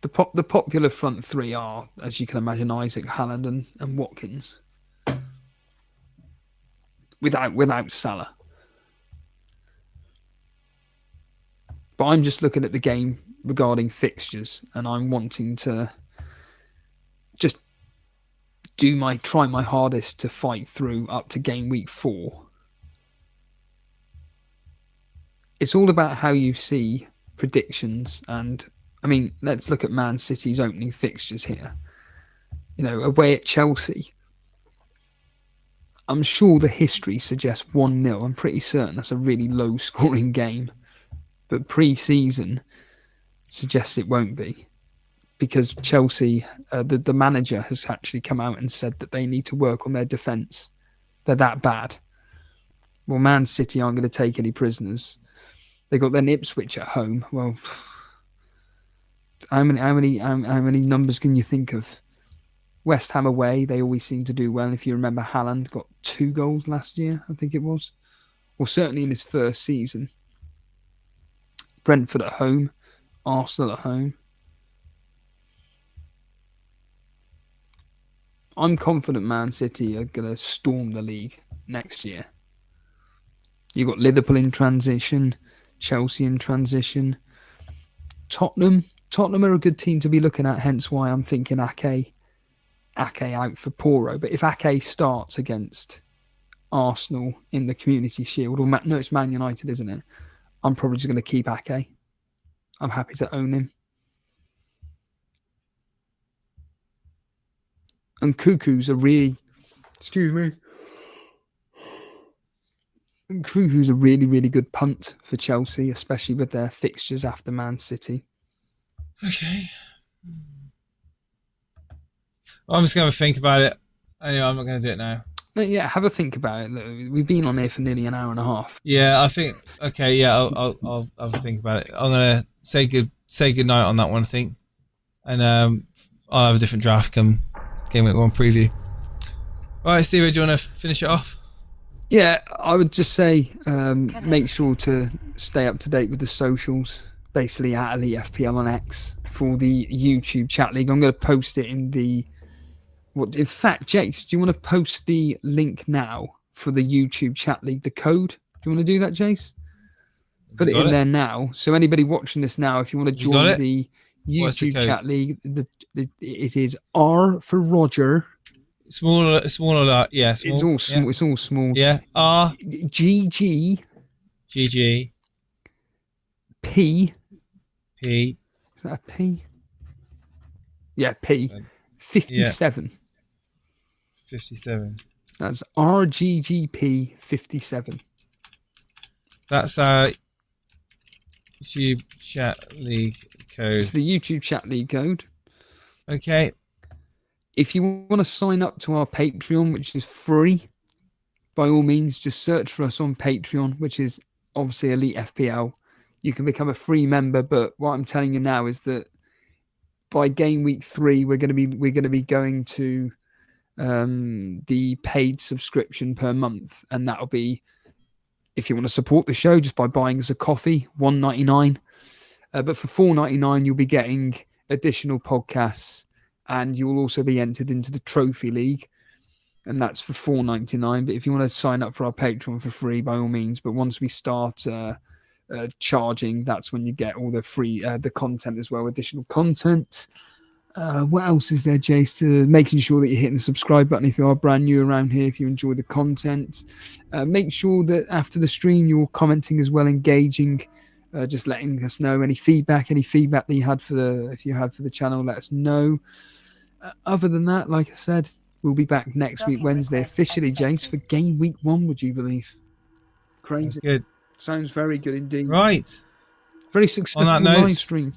The popular front three are, as you can imagine, Isaac, Haaland and Watkins. Without Salah. But I'm just looking at the game regarding fixtures, and I'm wanting to just try my hardest to fight through up to game week 4. It's all about how you see predictions, and I mean, let's look at Man City's opening fixtures here. Away at Chelsea. I'm sure the history suggests 1-0. I'm pretty certain that's a really low scoring game. But pre-season suggests it won't be, because Chelsea, the manager has actually come out and said that they need to work on their defence. They're that bad. Well, Man City aren't going to take any prisoners. They got their Ipswich at home. Well, how many numbers can you think of? West Ham away, they always seem to do well. If you remember, Haaland got 2 goals last year, I think it was. Well, certainly in his first season. Brentford at home, Arsenal at home. I'm confident Man City are going to storm the league next year. You've got Liverpool in transition, Chelsea in transition. Tottenham are a good team to be looking at, hence why I'm thinking Ake out for Poro. But if Ake starts against Arsenal in the Community Shield, or no, it's Man United, isn't it? I'm probably just going to keep Ake. I'm happy to own him. And Cuckoo's a really... Excuse me. And Cuckoo's a really, really good punt for Chelsea, especially with their fixtures after Man City. Okay. I'm just going to think about it. Anyway, I'm not going to do it now. Yeah, have a think about it. We've been on here for nearly an hour and a half. Yeah, I think. Okay, yeah, I'll have a think about it. I'm gonna say good night on that one, I think, and I'll have a different draft come Gameweek 1 preview. All right, Steve, do you want to finish it off? Yeah, I would just say make sure to stay up to date with the socials. Basically, at Elite FPL on X for the YouTube chat league. I'm going to post it in the. In fact, Jace, do you want to post the link now for the YouTube chat league, the code? Do you want to do that, Jace? Put it in there now. So anybody watching this now, if you want to join the YouTube chat league, it is R for Roger. Smaller, yeah. Small, it's all small. Yeah. It's all small. Yeah. R. GG. GG. P. P. Is that a P? Yeah, P. 57. Yeah. 57. That's RGGP 57. That's our YouTube chat league code. It's the YouTube chat league code. Okay. If you want to sign up to our Patreon, which is free, by all means, just search for us on Patreon, which is obviously Elite FPL. You can become a free member, but what I'm telling you now is that by game week 3, we're going to be going to the paid subscription per month, and that'll be, if you want to support the show, just by buying us a coffee, $1.99. But for $4.99, you'll be getting additional podcasts, and you'll also be entered into the Trophy League, and that's for $4.99. But if you want to sign up for our Patreon for free, by all means. But once we start charging, that's when you get all the free the content as well, additional content. What else is there, Jace? To making sure that you're hitting the subscribe button if you are brand new around here, if you enjoy the content. Make sure that after the stream you're commenting as well, engaging, just letting us know any feedback that you had for the channel. Let us know. other than that, like I said, we'll be back next week, Wednesday, officially, Jace, for game week 1, would you believe? Crazy. Sounds good. Sounds very good indeed. Right. Very successful note- live stream.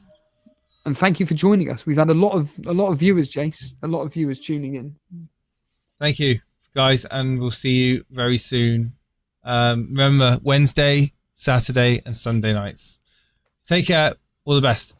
And thank you for joining us. We've had a lot of viewers, Jace. A lot of viewers tuning in. Thank you, guys, and we'll see you very soon. Remember, Wednesday, Saturday, and Sunday nights. Take care. All the best.